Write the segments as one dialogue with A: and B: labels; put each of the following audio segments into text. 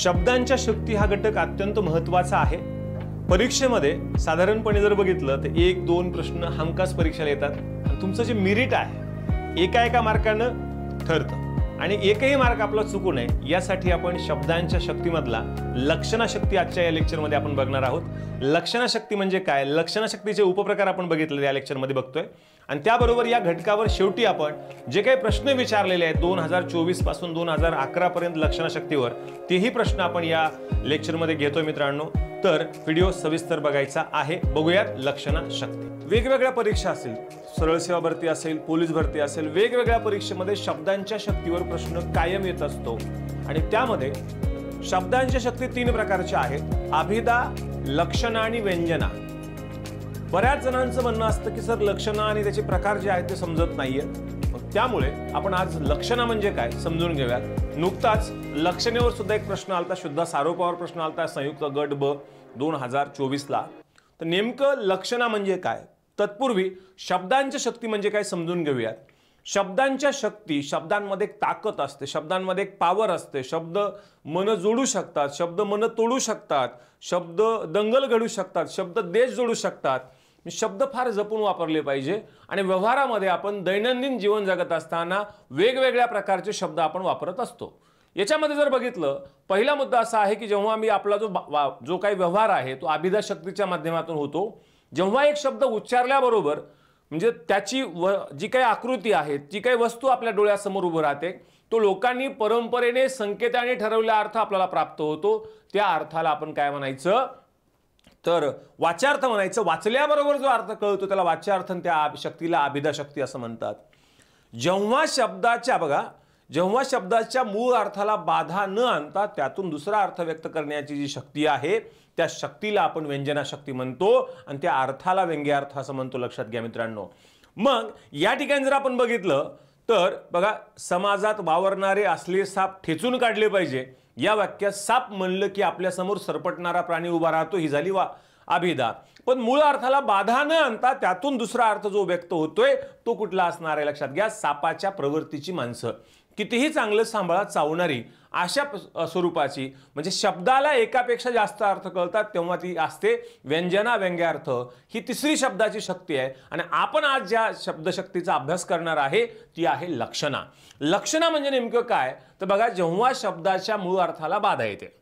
A: शब्दांच्या शक्ती हा घटक अत्यंत महत्त्वाचा आहे। परीक्षेमध्ये साधारणपणे जर बघितलं तर 1-2 प्रश्न हमखास परीक्षेला येतात आणि तुमचं जे मेरिट आहे एका मार्कानं ठरतं आणि एकही मार्क आपला चुकू नये यासाठी आपण शब्दांच्या शक्तीमधला लक्षणशक्ती आजच्या या लेक्चरमध्ये आपण बघणार आहोत। लक्षणशक्ती म्हणजे काय, लक्षणशक्तीचे उपप्रकार आपण बघितले या लेक्चरमध्ये बघतोय आणि त्याबरोबर या घटकावर शेवटी आपण जे काही प्रश्न विचारलेले आहेत 2024 पासून 2011 पर्यंत लक्षणशक्तीवर तेही प्रश्न आपण या लेक्चरमध्ये घेतोय मित्रांनो। तर व्हिडिओ सविस्तर बघायचा आहे। बघूयात लक्षणशक्ती। वेगवेगळ्या परीक्षा असेल, सरळ सेवा भरती असेल, पोलीस भरती असेल, वेगवेगळ्या परीक्षेमध्ये शब्दांच्या शक्तीवर प्रश्न कायम येत असतो आणि त्यामध्ये शब्दांच्या शक्ती 3 प्रकारच्या आहेत, अभिधा, लक्षणा आणि व्यंजना। बऱ्याच जणांचं म्हणणं असतं की सर लक्षणा आणि त्याचे प्रकार जे आहेत ते समजत नाहीयेत, त्यामुळे आपण आज लक्षणा म्हणजे काय समजून घेऊयात। नुकताच लक्षणेवर सुद्धा एक प्रश्न आलता, शुद्ध सारोपावर प्रश्न आलता संयुक्त गट ब 2024 ला। तर नेमकं लक्षणा म्हणजे काय, तत्पूर्वी शब्दांच्या शक्ती म्हणजे काय समजून घेऊयात। शब्दांच्या शक्ती, शब्दांमध्ये एक ताकद असते, शब्दांमध्ये एक पॉवर असते। शब्द मन जोडू शकतात, शब्द मन तोडू शकतात, शब्द दंगल घडू शकतात, शब्द देश जोडू शकतात। शब्द फार जपून वापरले पाहिजे आणि व्यवहारामध्ये आपण दैनंदिन जीवन जगत असताना वेगवेगळ्या प्रकारचे शब्द आपण वापरत असतो। याच्यामध्ये जर बघितलं, पहिला मुद्दा असा आहे की जेव्हा मी आपला जो काही व्यवहार आहे तो अभिधा शक्तीच्या माध्यमातून होतो। जेव्हा एक शब्द उच्चारल्याबरोबर म्हणजे त्याची जी काही आकृती आहे, जी काही वस्तू आपल्या डोळ्यासमोर उभं राहते, तो लोकांनी परंपरेने संकेताने ठरवलेला अर्थ आपल्याला प्राप्त होतो। त्या अर्थाला आपण काय म्हणायचं तर वाच्यार्थ म्हणायचं। वाचल्याबरोबर जो अर्थ कळतो त्याला वाच्यार्थ, त्या शक्तीला अभिधा शक्ती असं म्हणतात। जेव्हा शब्दाच्या मूळ अर्थाला बाधा न आणता त्यातून दुसरा अर्थ व्यक्त करण्याची जी शक्ती आहे त्या शक्तीला आपण व्यंजना शक्ती म्हणतो आणि त्या अर्थाला व्यंग्यार्थ असं म्हणतो। लक्षात घ्या मित्रांनो। मग या ठिकाणी जर आपण बघितलं तर बघा, समाजात वावरणारे असले साप ठेचून काढले पाहिजे। या वाक्यात साप म्हणलं की आपल्या समोर सरपटणारा प्राणी उभा राहतो, ही झाली अभिधा। पण मूळ अर्थाला बाधा न आणता त्यातून दुसरा अर्थ जो व्यक्त होतोय तो कुठला असणार आहे लक्षात घ्या, सापाच्या प्रवृत्तीची माणसं। कितीही चांगलं सांभाळा चावणारी अशा स्वरूपाची म्हणजे शब्दाला एकापेक्षा जास्त अर्थ कळतात तेव्हा ती असते व्यंजना व्यंग्यार्थ। ही तिसरी शब्दाची शक्ती आहे आणि आपण आज ज्या शब्दशक्तीचा अभ्यास करणार आहे ती आहे लक्षणा। लक्षणा म्हणजे नेमकं काय तर बघा, जेव्हा शब्दाच्या मूळ अर्थाला बाधा येते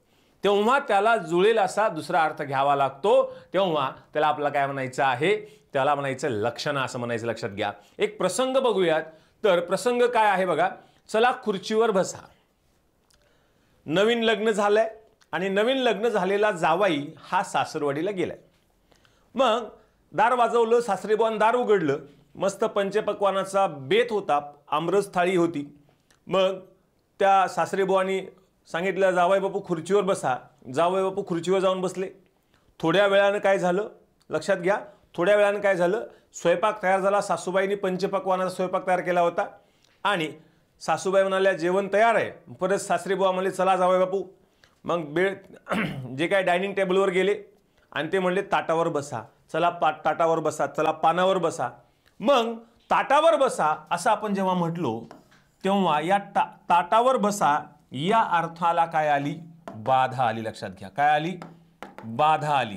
A: तेव्हा त्याला जुळेल असा दुसरा अर्थ घ्यावा लागतो, तेव्हा त्याला आपल्याला काय म्हणायचं आहे, त्याला म्हणायचं लक्षणा असं म्हणायचं। लक्षात घ्या। एक प्रसंग बघूयात। तर प्रसंग काय आहे बघा, चला खुर्चीवर बसा। नवीन लग्न झालंय आणि नवीन लग्न झालेला जावाई हा सासरवाडीला गेलाय। मग दार वाजवलं, सासरेबुवांनी दार उघडलं, मस्त पंचपक्वानाचा बेत होता, आमरस थाळी होती। मग त्या सासरेबुवांनी सांगितलं जावई बापू खुर्चीवर बसा। जावई बापू खुर्चीवर जाऊन बसले। थोड्या वेळानं काय झालं लक्षात घ्या, थोड्या वेळानं काय झालं, स्वयंपाक तयार झाला। सासूबाईंनी पंचपक्वानाचा स्वयंपाक तयार केला होता आणि सासूबाई म्हणाल्या जेवण तयार आहे। परत सासरेबुवा म्हणले चला जावई बापू। मग जे काय डायनिंग टेबलवर गेले आणि ते म्हणले ताटावर बसा। चला ताटावर बसा, चला पानावर बसा। मग ताटावर बसा असं आपण जेव्हा म्हटलो तेव्हा या ताटावर बसा या अर्थाला काय आली, बाधा आली। लक्षात घ्या, काय आली, बाधा आली।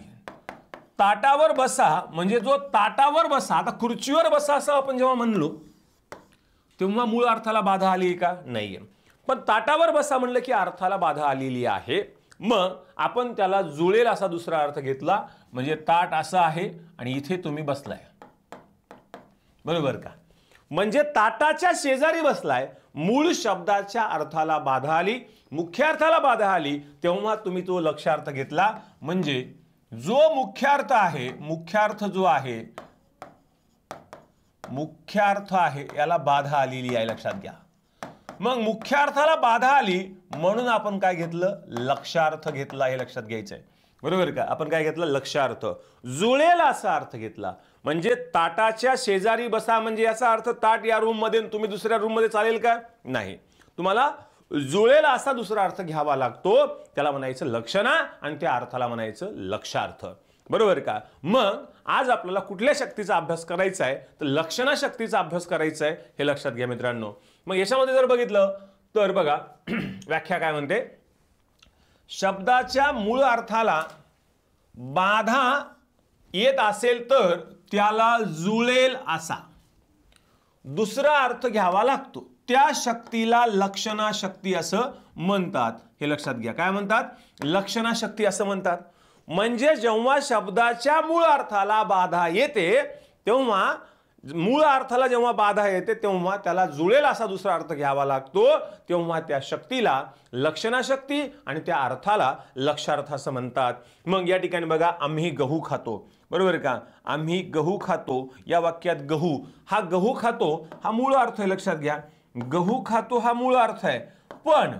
A: ताटावर बसा म्हणजे जो ताटावर बसा, आता खुर्चीवर बसा असं आपण जेव्हा म्हणलो तेव्हा मूळ अर्थाला बाधा आली का, नाहीये। पण ताटावर बसा म्हणलं की अर्थाला बाधा आलेली आहे। मग आपण त्याला जुळेल असा दुसरा अर्थ घेतला, म्हणजे ताट असं आहे आणि इथे तुम्ही बसलाय, बरोबर का। म्हणजे ताटाच्या शेजारी बसलाय, मूळ शब्दाच्या अर्थाला बाधा आली, मुख्य अर्थाला बाधा आली, तेव्हा तुम्ही तो लक्षार्थ घेतला। म्हणजे जो मुख्यार्थ आहे, मुख्यार्थ जो आहे, मुख्यार्थ आहे याला बाधा आलेली आहे। लक्षात घ्या। मग मुख्यार्थाला बाधा आली म्हणून आपण काय घेतलं, लक्षार्थ घेतला, हे लक्षात घ्यायचंय, बरोबर का। आपण काय घेतलं, लक्षार्थ, जुळेल असा अर्थ घेतला। म्हणजे ताटाच्या शेजारी बसा म्हणजे याचा अर्थ ताट या रूम मध्ये तुम्ही दुसऱ्या रूम मध्ये चालेल का, नाही, तुम्हाला जुळेल असा दुसरा अर्थ घ्यावा लागतो, त्याला म्हणायचं लक्षणा आणि त्या अर्थाला म्हणायचं लक्षार्थ, बरोबर का। मग आज आपल्याला कुठल्या शक्तीचा अभ्यास करायचा आहे तर लक्षणा शक्तीचा अभ्यास करायचा आहे, हे लक्षात घ्या मित्रांनो। मग याच्यामध्ये जर बघितलं तर बघा व्याख्या काय म्हणते, शब्दाच्या मूळ अर्थाला बाधा येत असेल तर त्याला जुळेल असा दुसरा अर्थ घ्यावा लागतो, त्या शक्तीला लक्षणा शक्ती असं म्हणतात. हे लक्षात घ्या. काय म्हणतात? लक्षणा शक्ती असं म्हणतात. म्हणजे जेव्हा शब्दाच्या मूळ अर्थाला बाधा येते तेव्हा मूळ अर्थाला जेव्हा बाधा येते तेव्हा त्याला जुळेल असा दुसरा अर्थ घ्यावा लागतो, तेव्हा त्या शक्तीला लक्षणा शक्ती आणि त्या अर्थाला लक्षार्थ असं म्हणतात. मग या ठिकाणी बघा, आम्ही गहू खातो, बरोबर का? आम्ही गहू खातो या वाक्यात गहू खातो हा मूळ अर्थ आहे. लक्षात घ्या, गहू खातो हा मूळ अर्थ आहे, पण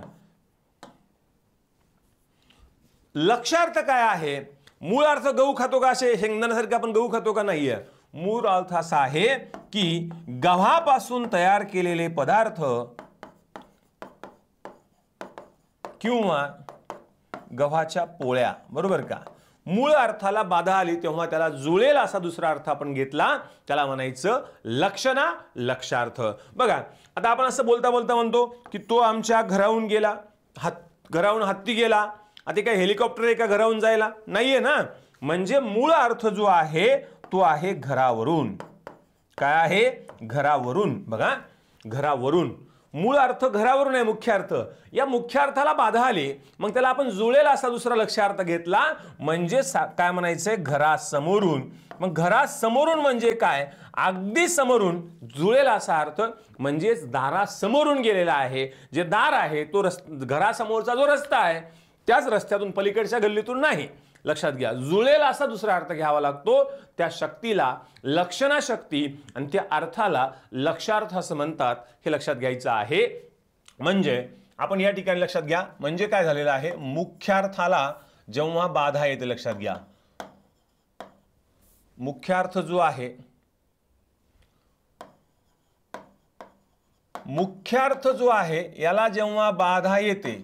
A: लक्षार्थ काय आहे? मूळ अर्थ गहू खातो का, असे शेंगदाण्यासारखे आपण गहू खातो का? नाहीये. मूळ अर्थ असा आहे की गव्हापासून तयार केलेले पदार्थ किंवा गव्हाच्या पोळ्या, बरोबर का? मूळ अर्थाला बाधा आली तेव्हा त्याला जुळेल असा दुसरा अर्थ आपण घेतला, त्याला म्हणायचं लक्षणा लक्षार्थ. बघा, आता आपण असं बोलता बोलता म्हणतो की तो आमच्या घराहून गेला, घराहून हत्ती गेला. आता काय हेलिकॉप्टर आहे का घराहून जायला? नाहीये ना. म्हणजे मूळ अर्थ जो आहे तो आहे घरावरून. काय आहे? घरावरून. बघा, घरावरून मूळ अर्थ घरावरून आहे, मुख्य अर्थ. या मुख्य अर्थाला बाधा आली मग त्याला आपण जुळेल असा दुसरा लक्ष्यार्थ घेतला, म्हणजे काय म्हणायचंय? घरासमोरून. मग घरासमोरून म्हणजे काय? अगदी समोरून. जुळेल असा अर्थ म्हणजेच दारासमोरून गेलेला आहे. जे दार आहे तो घरासमोरचा जो रस्ता आहे त्याच रस्त्यातून, पलीकडच्या गल्लीतून नाही. लक्षात घ्या, जुळेल असा दुसरा अर्थ घ्यावा लागतो. त्या शक्तीला लक्षणा शक्ती आणि त्या अर्थाला लक्षार्थ असं म्हणतात. हे लक्षात घ्यायचं आहे. म्हणजे आपण या ठिकाणी लक्षात घ्या, म्हणजे काय झालेलं आहे? मुख्यार्थाला जेव्हा बाधा येते, लक्षात घ्या, मुख्यार्थ जो आहे, मुख्यार्थ जो आहे याला जेव्हा बाधा येते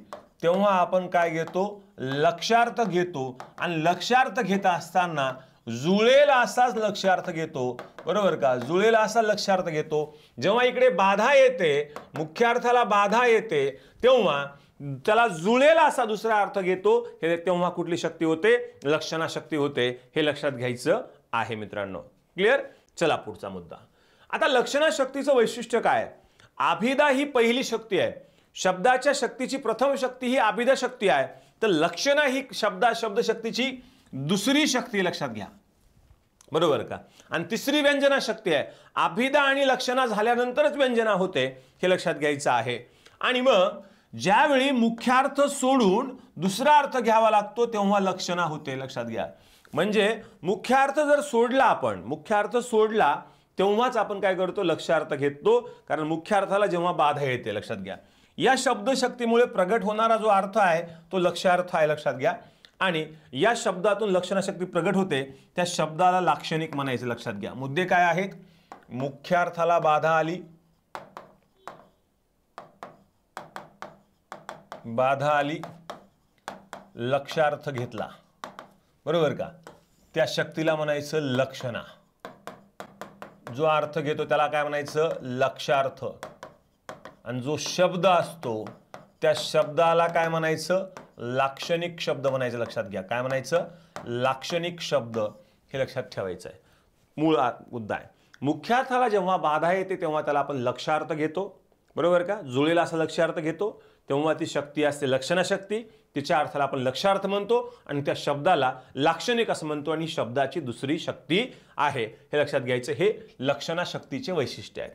A: तेव्हा आपण काय घेतो? लक्षार्थ घेतो. आणि लक्षार्थ घेत असताना जुळेल असाच लक्षार्थ घेतो, बरोबर का? जुळेल असा लक्षार्थ घेतो. जेव्हा इकडे बाधा येते, मुख्यार्थाला बाधा येते, तेव्हा त्याला जुळेल असा दुसरा अर्थ घेतो. हे तेव्हा कुठली शक्ती होते? लक्षणा शक्ती होते. हे लक्षात घ्यायचं आहे मित्रांनो. क्लिअर? चला पुढचा मुद्दा. आता लक्षणा शक्तीचं वैशिष्ट्य काय? अभिधा ही पहिली शक्ती आहे. शब्दाच्या शक्तीची प्रथम शक्ती ही अभिधा शक्ती आहे. तर लक्षणा ही शब्द शक्तीची दुसरी शक्ती, लक्षात घ्या, बरोबर का? आणि तिसरी व्यंजना शक्ती आहे. अभिधा आणि लक्षणा झाल्यानंतरच व्यंजना होते, हे लक्षात घ्यायचं आहे. आणि मग ज्यावेळी मुख्यार्थ सोडून दुसरा अर्थ घ्यावा लागतो तेव्हा लक्षणा होते. लक्षात घ्या, म्हणजे मुख्यार्थ जर सोडला, आपण मुख्यार्थ सोडला तेव्हाच आपण काय करतो? लक्षार्थ घेतो. कारण मुख्यार्थाला जेव्हा बाधा येते, लक्षात घ्या, या शब्दशक्तीमुळे प्रगट होणारा जो अर्थ आहे तो लक्षार्थ आहे. लक्षात घ्या. आणि या शब्दातून लक्षणशक्ती प्रगट होते, त्या शब्दाला लाक्षणिक म्हणायचे. लक्षात घ्या, मुद्दे काय आहेत? मुख्यार्थाला बाधा आली, लक्षार्थ घेतला, बरोबर का? त्या शक्तीला म्हणायचं लक्षणा. जो अर्थ घेतो त्याला काय म्हणायचं? लक्षार्थ. आणि जो शब्द असतो त्या शब्दाला काय म्हणायचं? लाक्षणिक शब्द म्हणायचं. लक्षात घ्या, काय म्हणायचं? लाक्षणिक शब्द. हे लक्षात ठेवायचं आहे. मूळ मुद्दा आहे. मुख्यार्थाला जेव्हा बाधा येते तेव्हा त्याला आपण लक्षार्थ घेतो, बरोबर का? जुळेल असा लक्षार्थ घेतो. तेव्हा ती शक्ती असते लक्षणा शक्ती. तिच्या अर्थाला आपण लक्षार्थ म्हणतो आणि त्या शब्दाला लाक्षणिक असं म्हणतो. आणि शब्दाची दुसरी शक्ती आहे, हे लक्षात घ्यायचं. हे लक्षणा शक्तीचे वैशिष्ट्य आहे.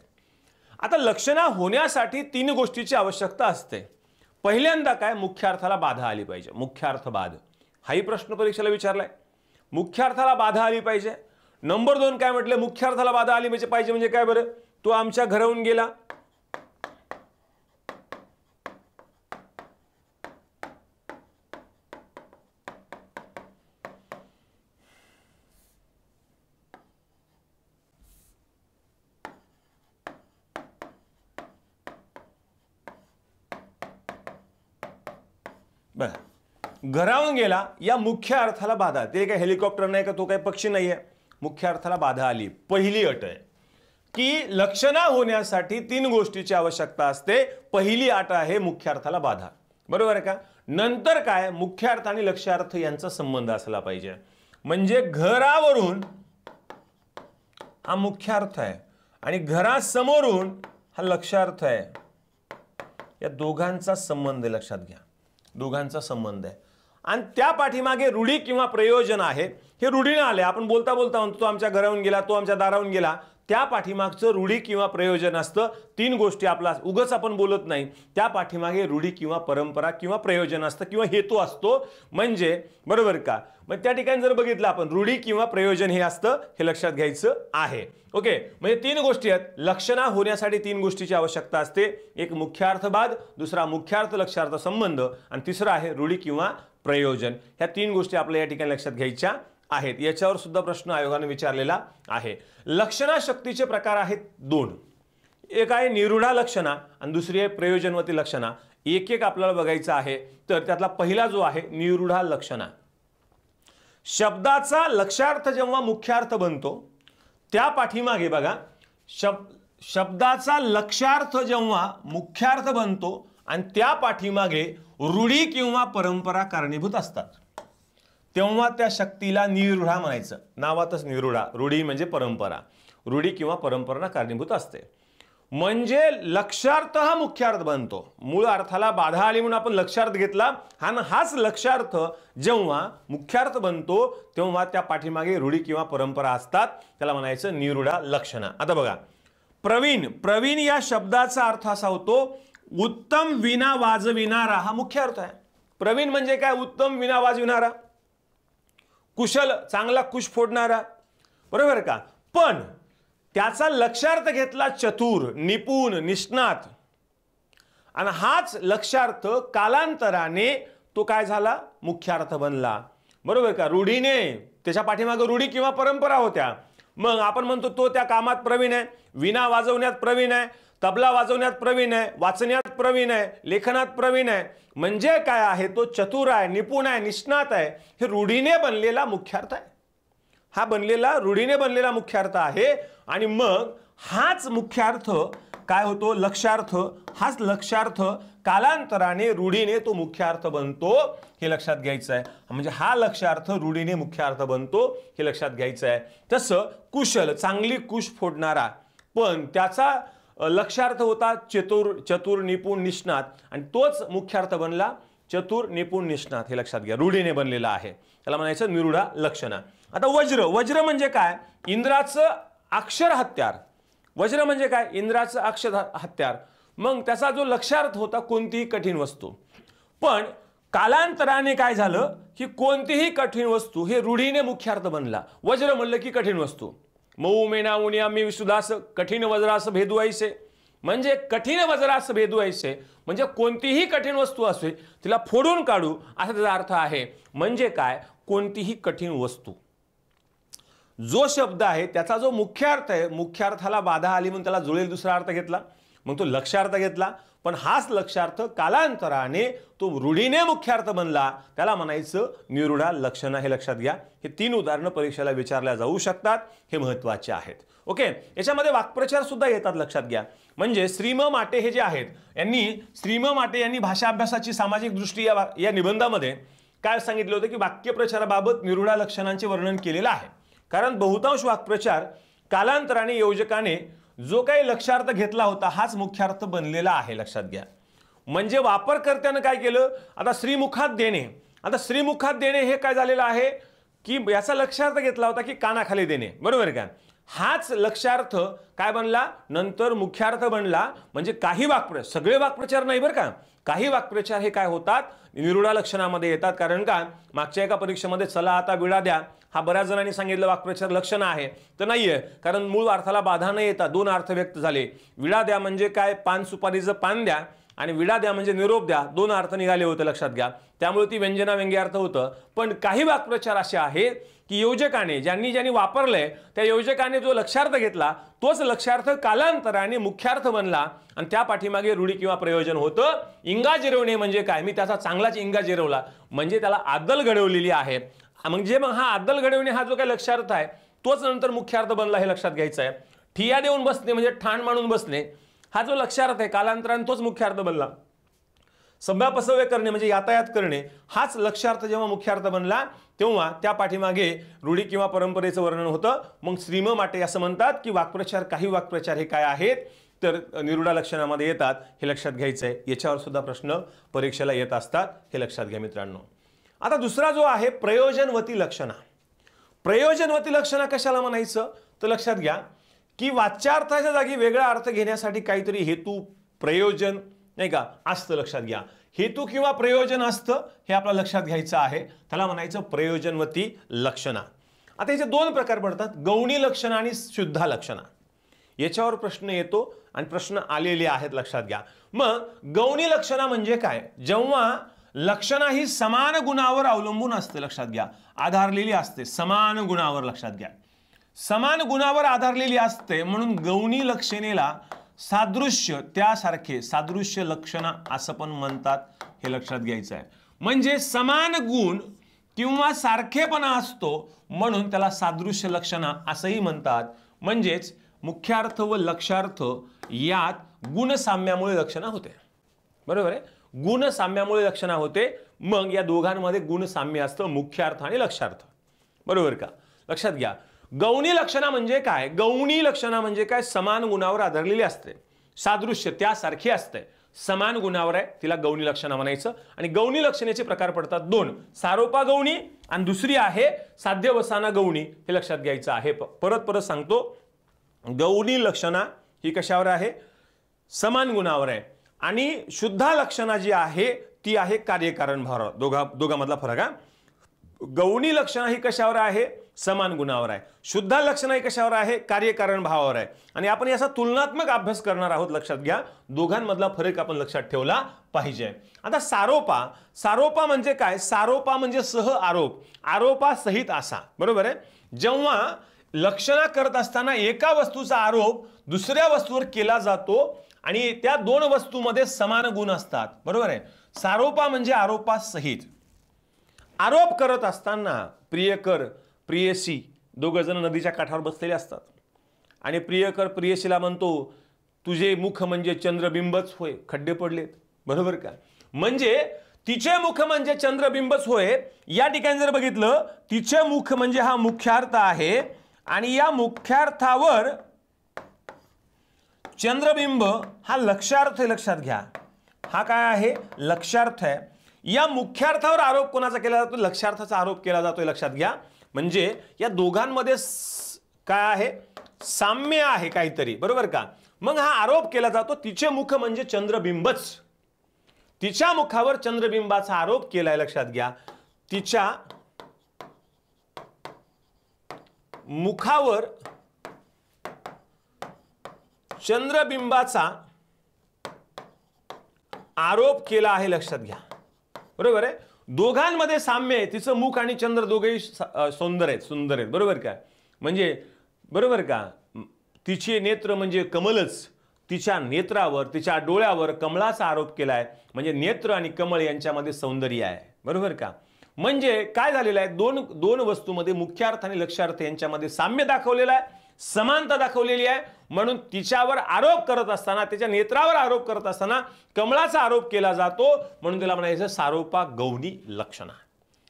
A: आता लक्षणा होण्यासाठी तीन गोष्टीची आवश्यकता असते. पहिल्यांदा काय? मुख्यार्थाला बाधा आली पाहिजे. मुख्यार्थ बाध हाही प्रश्न परीक्षेला विचारलाय. मुख्यार्थाला बाधा आली पाहिजे. नंबर 2 काय म्हटलं? मुख्यार्थाला बाधा आली पाहिजे म्हणजे काय बरं? तो आमच्या घराहून गेला, घराहून गेला, या मुख्य अर्थाला बाधा. ते काय हेलिकॉप्टर नाही का, तो काही पक्षी नाहीये. मुख्य अर्थाला बाधा आली. पहिली अट आहे की लक्षणा होण्यासाठी तीन गोष्टीची आवश्यकता असते. पहिली अट आहे मुख्य अर्थाला बाधा, बरोबर आहे का? नंतर काय मुख्यार्थ आणि लक्ष्यार्थ यांचा संबंध असला पाहिजे. म्हणजे घरावरून हा मुख्यार्थ आहे आणि घरासमोरून हा लक्ष्यार्थ आहे. या दोघांचा संबंध लक्षात घ्या, दोघांचा संबंध आहे. आणि त्या पाठीमागे रूढी किंवा प्रयोजन आहे. हे रूढीने आले. आपण बोलता बोलता म्हणतो तो आमच्या घरावरून गेला, तो आमच्या दारावरून गेला. त्या पाठीमागचं रूढी किंवा प्रयोजन असतं. तीन गोष्टी आपला उगाच आपण बोलत नाही. त्या पाठीमागे रूढी किंवा परंपरा किंवा प्रयोजन असतं किंवा हेतू असतो. म्हणजे बरोबर का. मग त्या ठिकाणी जर बघितलं आपण रूढी किंवा प्रयोजन हे असतं, हे लक्षात घ्यायचं आहे. ओके. म्हणजे तीन गोष्टी आहेत. लक्षणा होण्यासाठी तीन गोष्टीची आवश्यकता असते. एक मुख्यार्थवाद, दुसरा मुख्यार्थ लक्ष्यार्थ संबंध आणि तिसरा आहे रूढी किंवा प्रयोजन. ह्या तीन गोष्टी आपल्या या ठिकाणी लक्षात घ्यायच्या आहेत. याच्यावर सुद्धा प्रश्न आयोगाने विचारलेला आहे. लक्षणा शक्तीचे प्रकार आहेत दोन. एक आहे निरूढा लक्षणा आणि दुसरी आहे प्रयोजनवती लक्षणा. एक एक आपल्याला बघायचं आहे. तर त्यातला पहिला जो आहे निरूढा लक्षणा. शब्दाचा लक्ष्यार्थ जेव्हा मुख्यार्थ बनतो त्या पाठीमागे बघा, शब्दाचा लक्ष्यार्थ जेव्हा मुख्यार्थ बनतो आणि त्या पाठीमागे रूढी किंवा परंपरा कारणीभूत असतात, तेव्हा त्या शक्तीला निरूढा म्हणायचं. नावातच निरूढा. रूढी म्हणजे परंपरा. रूढी किंवा परंपरा कारणीभूत असते. म्हणजे लक्ष्यार्थ हा मुख्यार्थ बनतो. मूळ अर्थाला बाधा आली म्हणून आपण लक्ष्यार्थ घेतला. हाच लक्ष्यार्थ जेव्हा मुख्यार्थ बनतो तेव्हा त्या पाठीमागे रूढी किंवा परंपरा असतात. त्याला म्हणायचं निरूढा लक्षणा. आता बघा, प्रवीण. प्रवीण या शब्दाचा अर्थ असा होतो उत्तम वीणा वाजविणारा. हा मुख्य अर्थ आहे. प्रवीण म्हणजे काय? उत्तम वीणा वाजविणारा, कुशल, चांगला कुश फोडणारा. बरोबर का. पण त्याचा लक्ष्यार्थ घेतला चतुर, निपुण, निष्णात. आणि हाच लक्ष्यार्थ कालांतराने तो काय झाला? मुख्यार्थ बनला. बरोबर का. रूढीने, त्याच्या पाठीमागे रूढी किंवा परंपरा होत्या. मग आपण म्हणतो तो त्या कामात प्रवीण आहे, वीणा वाजवण्यात प्रवीण आहे, तबला वाजवण्यात प्रवीण आहे, वाचण्यात प्रवीण आहे, लेखनात प्रवीण आहे. म्हणजे काय आहे? तो चतुर आहे, निपुण आहे, निष्णात आहे. हे रूढीने बनलेला मुख्यार्थ आहे. हा बनलेला रूढीने बनलेला मुख्यार्थ आहे. आणि मग हाच मुख्यार्थ काय होतो? लक्ष्यार्थ. हाच लक्ष्यार्थ कालांतराने रूढीने तो मुख्यार्थ बनतो. हे लक्षात घ्यायचं आहे. म्हणजे हा लक्ष्यार्थ रूढीने मुख्यार्थ बनतो, हे लक्षात घ्यायचं आहे. तसं कुशल, चांगली कुश फोडणारा, पण त्याचा लक्ष्यार्थ होता चतुर, निपुण, निष्णात. आणि तोच मुख्यार्थ बनला चतुर, निपुण, निष्णात. हे लक्षात घ्या. रूढीने बनलेला आहे. त्याला म्हणायचं निरूढा लक्षणा. आता वज्र. वज्र म्हणजे काय? इंद्राचं अक्षर हत्यार. वज्र म्हणजे काय? इंद्राचं अक्षर हत्यार. मग त्याचा जो लक्ष्यार्थ होता कोणतीही कठीण वस्तू. पण कालांतराने काय झालं की कोणतीही कठीण वस्तू हे रूढीने मुख्यार्थ बनला. वज्र म्हणलं की कठीण वस्तू. मऊ मेना उनिया मी विसुदास कठीण वज्रास भेदवायचे. म्हणजे कठीण वज्रास भेदवायचे म्हणजे कोणतीही कठीण वस्तू असते तिला फोडून काढू, असा त्याचा अर्थ आहे. म्हणजे काय? कोणतीही कठीण वस्तू. जो शब्द आहे त्याचा जो मुख्य अर्थ आहे, मुख्यार्थाला बाधा आली म्हणून त्याला जुळेल दुसरा अर्थ घेतला, मग तो लक्ष्यार्थ घेतला. पण हाच लक्ष्यार्थ कालांतराने तो रूढीने मुख्यार्थ बनला. त्याला म्हणायचं निरूढा लक्षणा. हे लक्षात घ्या. हे तीन उदाहरणं परीक्षेला विचारल्या जाऊ शकतात. हे महत्त्वाचे आहेत. ओके. याच्यामध्ये वाक्प्रचार सुद्धा येतात, लक्षात घ्या. म्हणजे श्रीम माटे हे जे आहेत श्रीम माटे यांनी भाषा अभ्यासाची सामाजिक दृष्टी या निबंधामध्ये काय सांगितलं होतं की वाक्यप्रचाराबाबत निरूढा लक्षणांचे वर्णन केलेलं आहे. कारण बहुतांश वाक्प्रचार कालांतराने योजकाने जो काही लक्ष्यार्थ घेतला होता हाच मुख्यार्थ बनलेला आहे. लक्षात घ्या. म्हणजे वापरकर्त्यानं काय केलं? आता श्रीमुखात देणे. आता श्रीमुखात देणे हे काय झालेलं आहे की याचा लक्ष्यार्थ घेतला होता की कानाखाली देणे. बरोबर का. हाच लक्ष्यार्थ काय बनला? नंतर मुख्यार्थ बनला. म्हणजे काही वाक्प्रचार, सगळे वाक्प्रचार नाही बरं का, काही वाक्प्रचार हे काय होतात? निरूढा लक्षणामध्ये येतात. कारण का मागच्या एका परीक्षेमध्ये चला आता विडा द्या हा बऱ्याच जणांनी सांगितलं वाक्प्रचार लक्षण आहे, तर नाहीये. कारण मूळ अर्थाला बाधा न येता दोन अर्थ व्यक्त झाले. विडा द्या म्हणजे काय? पान सुपारीचं पान द्या. आणि विडा द्या म्हणजे निरोप द्या. दोन अर्थ निघाले होते, लक्षात घ्या. त्यामुळे ती व्यंजना व्यंग्यार्थ होतं. पण काही वाक्प्रचार असे आहेत की योजकाने ज्यांनी वापरलंय त्या योजकाने जो लक्ष्यार्थ घेतला तोच लक्ष्यार्थ कालांतराने मुख्यार्थ बनला. आणि त्या पाठीमागे रूढी किंवा प्रयोजन होतं. इंगा जिरवणे म्हणजे काय? मी त्याचा चांगलाच इंगा जिरवला म्हणजे त्याला आदल घडवलेली आहे. म्हणजे मग हा आदल घडवणे हा जो काही लक्ष्यार्थ आहे तोच नंतर मुख्यार्थ बनला. हे लक्षात घ्यायचं आहे. ठिया देऊन बसणे म्हणजे ठाण मांडून बसणे हा जो लक्ष्यार्थ आहे कालांतराने तोच मुख्यार्थ बनला. संभापसव्य करणे म्हणजे यातायात करणे हाच लक्ष्यार्थ जेव्हा मुख्यार्थ बनला तेव्हा त्या पाठीमागे रूढी किंवा परंपरेचं वर्णन होतं. मग श्रीम माटे असं म्हणतात की वाक्प्रचार, काही वाक्प्रचार हे काय आहेत तर निरूढा लक्षणामध्ये येतात, हे लक्षात घ्यायचं आहे. याच्यावर सुद्धा प्रश्न परीक्षेला येत असतात, हे लक्षात घ्या मित्रांनो. आता दुसरा जो आहे प्रयोजनवती लक्षणा. प्रयोजनवती लक्षणा कशाला म्हणायचं तर लक्षात घ्या की वाच्यार्थाच्या जागी वेगळा अर्थ घेण्यासाठी काहीतरी हेतू प्रयोजन नाही का असतं. लक्षात घ्या, हेतू किंवा प्रयोजन असतं हे आपल्या लक्षात घ्यायचं आहे. त्याला म्हणायचं प्रयोजनवती लक्षणा. आता याचे दोन प्रकार पडतात, गौणी लक्षणा आणि शुद्धा लक्षणा. याच्यावर प्रश्न येतो आणि प्रश्न आलेले आहेत, लक्षात घ्या. मग गौणी लक्षणा म्हणजे काय, जेव्हा लक्षणा ही समान गुणावर अवलंबून असते. लक्षात घ्या, आधारलेली असते समान गुणावर. लक्षात घ्या, समान गुणावर आधारलेली असते म्हणून गौणी लक्षणेला सादृश्य, त्यासारखे सादृश्य लक्षणा असं पण म्हणतात, हे लक्षात घ्यायचं आहे. म्हणजे समान गुण किंवा सारखेपणा असतो म्हणून त्याला सादृश्य लक्षणा असंही म्हणतात. म्हणजेच मुख्यार्थ व लक्षार्थ यात गुणसाम्यामुळे लक्षणा होते. बरोबर आहे, गुणसाम्यामुळे लक्षणा होते. मग या दोघांमध्ये गुणसाम्य असतं, मुख्यार्थ आणि लक्षार्थ. बरोबर का, लक्षात घ्या. गौणी लक्षणा म्हणजे काय, गौणी लक्षणा म्हणजे काय, समान गुणावर आधारलेली असते, सादृश्य त्यासारखी असते, समान गुणावर आहे, तिला गौणी लक्षणा म्हणायचं. आणि गौणी लक्षणेचे प्रकार पडतात दोन, सारोपा गौणी आणि दुसरी आहे साध्यवसाना गौणी, हे लक्षात घ्यायचं आहे. परत परत सांगतो, गौणी लक्षणा ही कशावर आहे, समान गुणावर आहे. आणि शुद्धा लक्षणा जी आहे ती आहे कार्यकारण भावावर. दोघांमधला फरक हा. गौणी लक्षणा ही कशावर आहे, समान गुणावर आहे. शुद्धा लक्षणा ही कशावर आहे, कार्यकारण भावावर आहे. आणि आपण याचा तुलनात्मक अभ्यास करणार आहोत. लक्षात घ्या, दोघांमधला फरक आपण लक्षात ठेवला पाहिजे. आता सारोपा, सारोपा म्हणजे काय, सारोपा म्हणजे सह आरोप, आरोपासहित असा. बरोबर आहे, जेव्हा लक्षणा करत असताना एका वस्तूचा आरोप दुसऱ्या वस्तूवर केला जातो आणि त्या दोन वस्तूमध्ये समान गुण असतात. बरोबर आहे, सारोपा म्हणजे आरोपासहित. आरोप करत असताना प्रियकर प्रियसी दोघं जण नदीच्या काठावर बसलेले असतात आणि प्रियकर प्रियसीला म्हणतो, तुझे मुख म्हणजे चंद्रबिंबच होय, खड्डे पडलेत. बरोबर का, म्हणजे तिचे मुख म्हणजे चंद्रबिंबच होय. या ठिकाणी जर बघितलं, तिचे मुख म्हणजे हा मुख्यार्थ आहे आणि या मुख्यार्थावर चंद्रबिंब हा लक्षार्थ आहे. लक्षात घ्या, हा काय आहे, लक्षार्थ आहे. या मुख्यार्थावर आरोप कोणाचा केला जातो, लक्षार्थाचा आरोप केला जातोय. लक्षात घ्या, म्हणजे या दोघांमध्ये काय आहे, साम्य आहे काहीतरी. बरोबर का, मग हा आरोप केला जातो, तिचे मुख म्हणजे चंद्रबिंबच, तिच्या मुखावर चंद्रबिंबाचा आरोप केलाय. लक्षात घ्या, तिच्या मुखावर चंद्रबिंबाचा आरोप केला आहे. लक्षात घ्या, बरोबर आहे, दोघांमध्ये साम्य आहे. तिचं मुख आणि चंद्र दोघेही सुंदर आहेत, सुंदर आहेत. बरोबर का, म्हणजे बरोबर का, तिचे नेत्र म्हणजे कमलच, तिच्या नेत्रावर, तिच्या डोळ्यावर कमळाचा आरोप केलाय. म्हणजे नेत्र आणि कमळ यांच्यामध्ये सौंदर्य आहे. बरोबर का, म्हणजे काय झालेलं आहे, दोन वस्तूमध्ये मुख्यार्थ आणि लक्षार्थ यांच्यामध्ये साम्य दाखवलेलं आहे, समानता दाखवलेली आहे. म्हणून तिच्यावर आरोप करत असताना, त्याच्या नेत्रावर आरोप करत असताना कमळाचा आरोप केला जातो, म्हणून त्याला म्हणायचं सारोपा गौणी लक्षणा.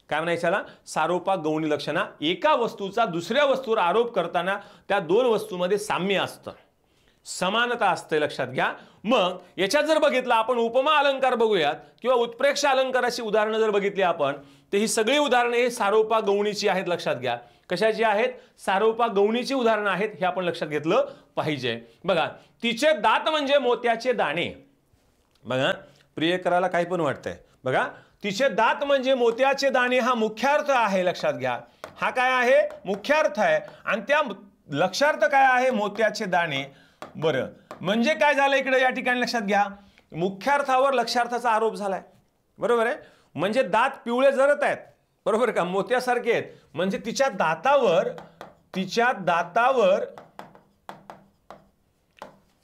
A: काय म्हणायचं, सारोपा गौणी लक्षणा. एका वस्तूचा दुसऱ्या वस्तूवर आरोप करताना त्या दोन वस्तूमध्ये साम्य असतं, समानता असते. लक्षात घ्या. मग याच्यात जर बघितलं आपण, उपमा अलंकार बघूयात किंवा उत्प्रेक्ष अलंकाराची उदाहरणं जर बघितली आपण, तर ही सगळी उदाहरणे हे सारोपा गौणीची आहेत. लक्षात घ्या, कशाची आहेत, सारोपा गौणीची उदाहरणं आहेत, हे आपण लक्षात घेतलं पाहिजे. बघा, तिचे दात म्हणजे मोत्याचे दाणे. बघा, प्रियकराला काही पण वाटतंय. बघा, तिचे दात म्हणजे मोत्याचे दाणे हा मुख्यार्थ आहे. लक्षात घ्या, हा काय आहे, मुख्यार्थ आहे. आणि त्या लक्षार्थ काय आहे, मोत्याचे दाणे. बरं, म्हणजे काय झालं इकडे या ठिकाणी, लक्षात घ्या, मुख्यार्थावर लक्षार्थाचा आरोप झालाय. बरोबर आहे, म्हणजे दात पिवळे जरत आहेत. बरोबर का, मोत्यासारखे आहेत. म्हणजे तिच्या दातावर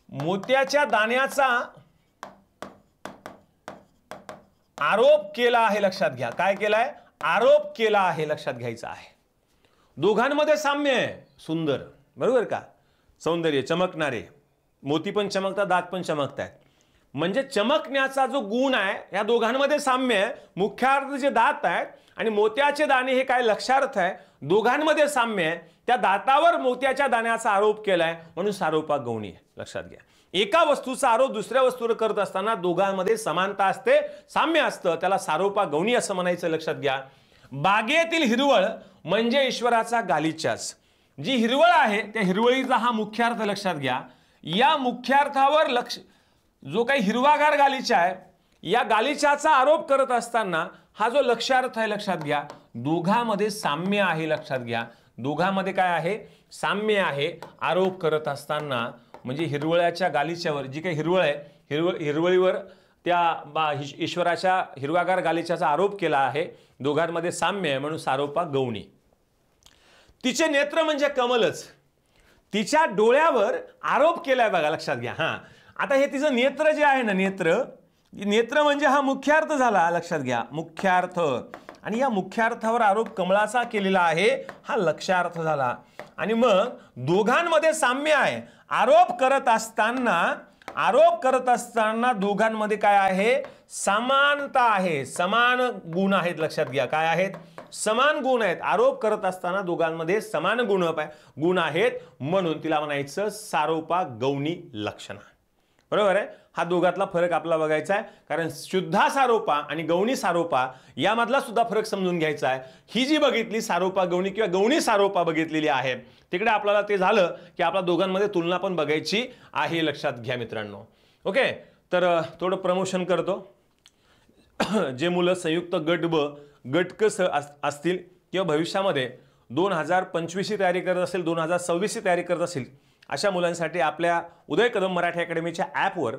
A: मोत्याच्या दाण्याचा आरोप केला आहे. लक्षात घ्या, काय केलाय, आरोप केला आहे. लक्षात घ्यायचं आहे. दोघांमध्ये साम्य आहे, सुंदर. बरोबर का, सौंदर्य, चमकणारे, मोती पण चमकतात, दात पण चमकतात. म्हणजे चमकण्याचा जो गुण आहे या दोघांमध्ये साम्य आहे. मुख्यार्थ जे दात आहेत आणि मोत्याचे दाणे हे काय लक्षार्थ आहे, दोघांमध्ये साम्य आहे. त्या दातावर मोत्याच्या दाण्याचा आरोप केलाय म्हणून सारोपा गौणी आहे. लक्षात घ्या, एका वस्तूचा आरोप दुसऱ्या वस्तूवर करत असताना दोघांमध्ये समानता असते, साम्य असतं, त्याला सारोपा गौणी असं म्हणायचं. लक्षात घ्या, बागेतील हिरवळ म्हणजे ईश्वराचा गालिचाच. जी हिरवळ आहे त्या हिरवळीचा हा मुख्यार्थ लक्षात घ्या. या मुख्यार्थावर जो काही हिरवागार गालिचा आहे या गालिचाचा आरोप करत असताना हा जो लक्षार्थ आहे लक्षात घ्या, दोघांमध्ये साम्य आहे. लक्षात घ्या, दोघांमध्ये काय आहे, साम्य आहे. आरोप करत असताना म्हणजे हिरवळ्याच्या गालिच्यावर जी काही हिरवळ आहे, हिरवळीवर त्या ईश्वराच्या हिरवागार गालिच्याचा आरोप केला आहे, दोघांमध्ये साम्य आहे म्हणून सारोपा गौणी. तिचे नेत्र म्हणजे कमलच, तिच्या डोळ्यावर आरोप केलाय बघा. लक्षात घ्या, हा आता हे तिचं नेत्र जे आहे ना, नेत्र म्हणजे हा मुख्यार्थ झाला. लक्षात घ्या, मुख्यार्थ, आणि या मुख्यार्थावर आरोप कमळाचा केलेला आहे हा लक्षार्थ झाला. आणि मग दोघांमध्ये साम्य आहे. आरोप करत असताना दोघांमध्ये काय आहे, समानता आहे, समान गुण आहेत. लक्षात घ्या, काय आहेत, समान गुण आहेत. आरोप करत असताना दोघांमध्ये समान गुण आहेत म्हणून तिला म्हणायचं सारोपा गौणी लक्षणा. बरोबर आहे, हा दोघातला फरक आपला बघायचा आहे. कारण शुद्धा सारोपा आणि गौणी सारोपा यामधला सुद्धा फरक समजून घ्यायचा आहे. ही जी बघितली सारोपा गौणी किंवा गौणी सारोपा बघितलेली आहे तिकडे आपल्याला ते झालं की आपल्या दोघांमध्ये तुलना पण बघायची आहे. लक्षात घ्या मित्रांनो. ओके, तर थोडं प्रमोशन करतो. जे मुलं संयुक्त गट ब गट क असतील किंवा भविष्यामध्ये 2025 ची तयारी करत असेल, 2026 ची तयारी करत असेल, अशा मुलांसाठी आपल्या उदय कदम मराठी अकॅडमीच्या ॲपवर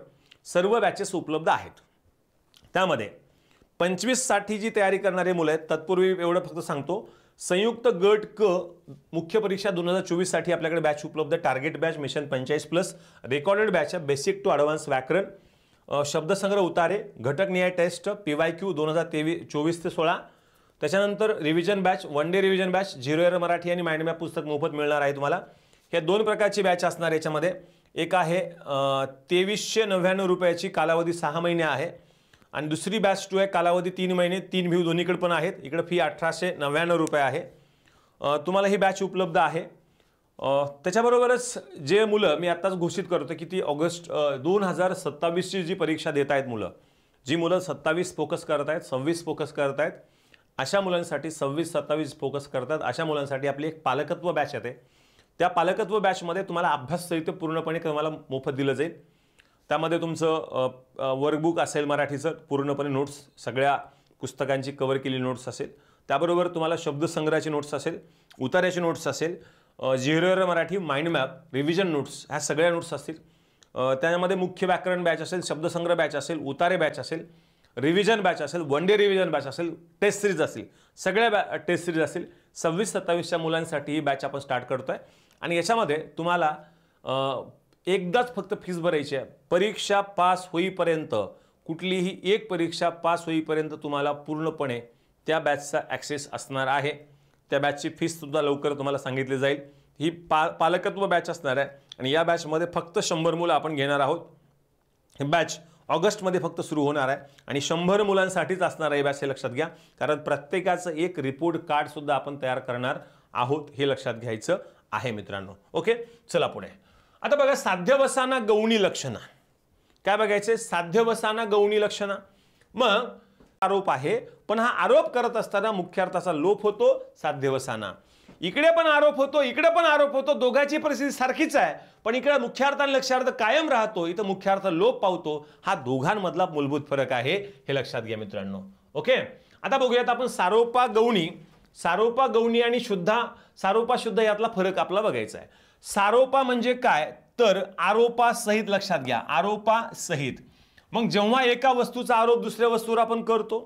A: सर्व बॅचेस उपलब्ध आहेत. त्यामध्ये 25 साठी जी तयारी करणारे मुलं आहेत, तत्पूर्वी एवढं फक्त सांगतो, संयुक्त गट क मुख्य परीक्षा 2024 साठी आपल्याकडे बॅच उपलब्ध. Target batch mission 45+ recorded batch आहे, बेसिक टू ॲडव्हान्स व्याकरण, शब्दसंग्रह उतारे, घटकनिहाय टेस्ट, PYQ 2024 ते 16. त्याच्यानंतर revision batch, one day revision batch, 0 error Marathi आणि माइंड मॅप पुस्तक मोफत मिळणार आहे तुम्हाला. हे दोन प्रकारची बॅच असणार याच्यामध्ये. एक आहे 2399 रुपयाची, कालावधी 6 महिने आहे, आणि दुसरी बॅच 2 आहे, कालावधी 3 महिने, 3 व्ह्यू दोन्हीकडे पण आहेत. इकडे फी 1899 रुपये आहे. तुम्हाला ही बॅच उपलब्ध आहे. त्याच्याबरोबरच जे मुलं मी आत्ताच घोषित करतो की ती ऑगस्ट 2027 ची जी परीक्षा देत आहेत मुलं, जी मुलं 27 फोकस करत आहेत, 26 फोकस करत आहेत, अशा मुलांसाठी 26-27 फोकस करतात अशा मुलांसाठी आपली एक पालकत्व बॅच येते. त्या पालकत्व बॅचमध्ये तुम्हाला अभ्यास साहित्य पूर्णपणे तुम्हाला मोफत दिलं जाईल. त्यामध्ये तुमचं वर्कबुक असेल मराठीचं, पूर्णपणे नोट्स, सगळ्या पुस्तकांची कव्हर केलेली नोट्स असेल. त्याबरोबर तुम्हाला शब्दसंग्रहाची नोट्स असेल, उतार्याची नोट्स असेल, 0 error Marathi, mind map, revision notes, ह्या सगळ्या नोट्स असतील. त्यामध्ये मुख्य व्याकरण बॅच असेल, शब्दसंग्रह बॅच असेल, उतारे बॅच असेल, रिव्हिजन बॅच असेल, वन डे रिव्हिजन बॅच असेल, टेस्ट सिरीज असेल, सगळ्या टेस्ट सिरीज असेल. 26-27च्या मुलांसाठी ही बॅच आपण स्टार्ट करतोय. आणि याच्यामध्ये तुम्हाला एकदाच फक्त फीस भरायची आहे. परीक्षा पास होईपर्यंत, कुठलीही एक परीक्षा पास होईपर्यंत तुम्हाला पूर्णपणे त्या बॅचचा ॲक्सेस असणार आहे. त्या बॅचची फीससुद्धा लवकर तुम्हाला सांगितली जाईल. ही पालकत्व बॅच असणार आहे आणि या बॅचमध्ये फक्त 100 मुलं आपण घेणार आहोत. ही बॅच ऑगस्टमध्ये फक्त सुरू होणार आहे आणि 100 मुलांसाठीच असणार आहे बॅच, हे लक्षात घ्या. कारण प्रत्येकाचं एक रिपोर्ट कार्डसुद्धा आपण तयार करणार आहोत, हे लक्षात घ्यायचं आहे मित्रांनो. ओके, चला पुढे. आता बघा, साध्यवसाना गौणी लक्षणा काय बघायचे, साध्यवसाना गौणी लक्षणा. मग आरोप आहे, पण हा आरोप करत असताना मुख्यार्थाचा लोप होतो. साध्यवसाना इकडे पण आरोप होतो, इकडे पण आरोप होतो, दोघांची परिस्थिती सारखीच आहे, पण इकडे मुख्यार्थ आणि लक्षार्थ कायम राहतो, इथं मुख्यार्थ लोप पावतो. हा दोघांमधला मूलभूत फरक आहे, हे लक्षात घ्या मित्रांनो. ओके, आता बघूयात आपण सारोपा गौणी आणि सारोपा शुद्ध यातला फरक आपला बघायचा आहे. सारोपा म्हणजे काय तर आरोपा सहित. लक्षात घ्या, आरोपा सहित. मग जेव्हा एका वस्तूचा आरोप दुसऱ्या वस्तूवर आपण करतो,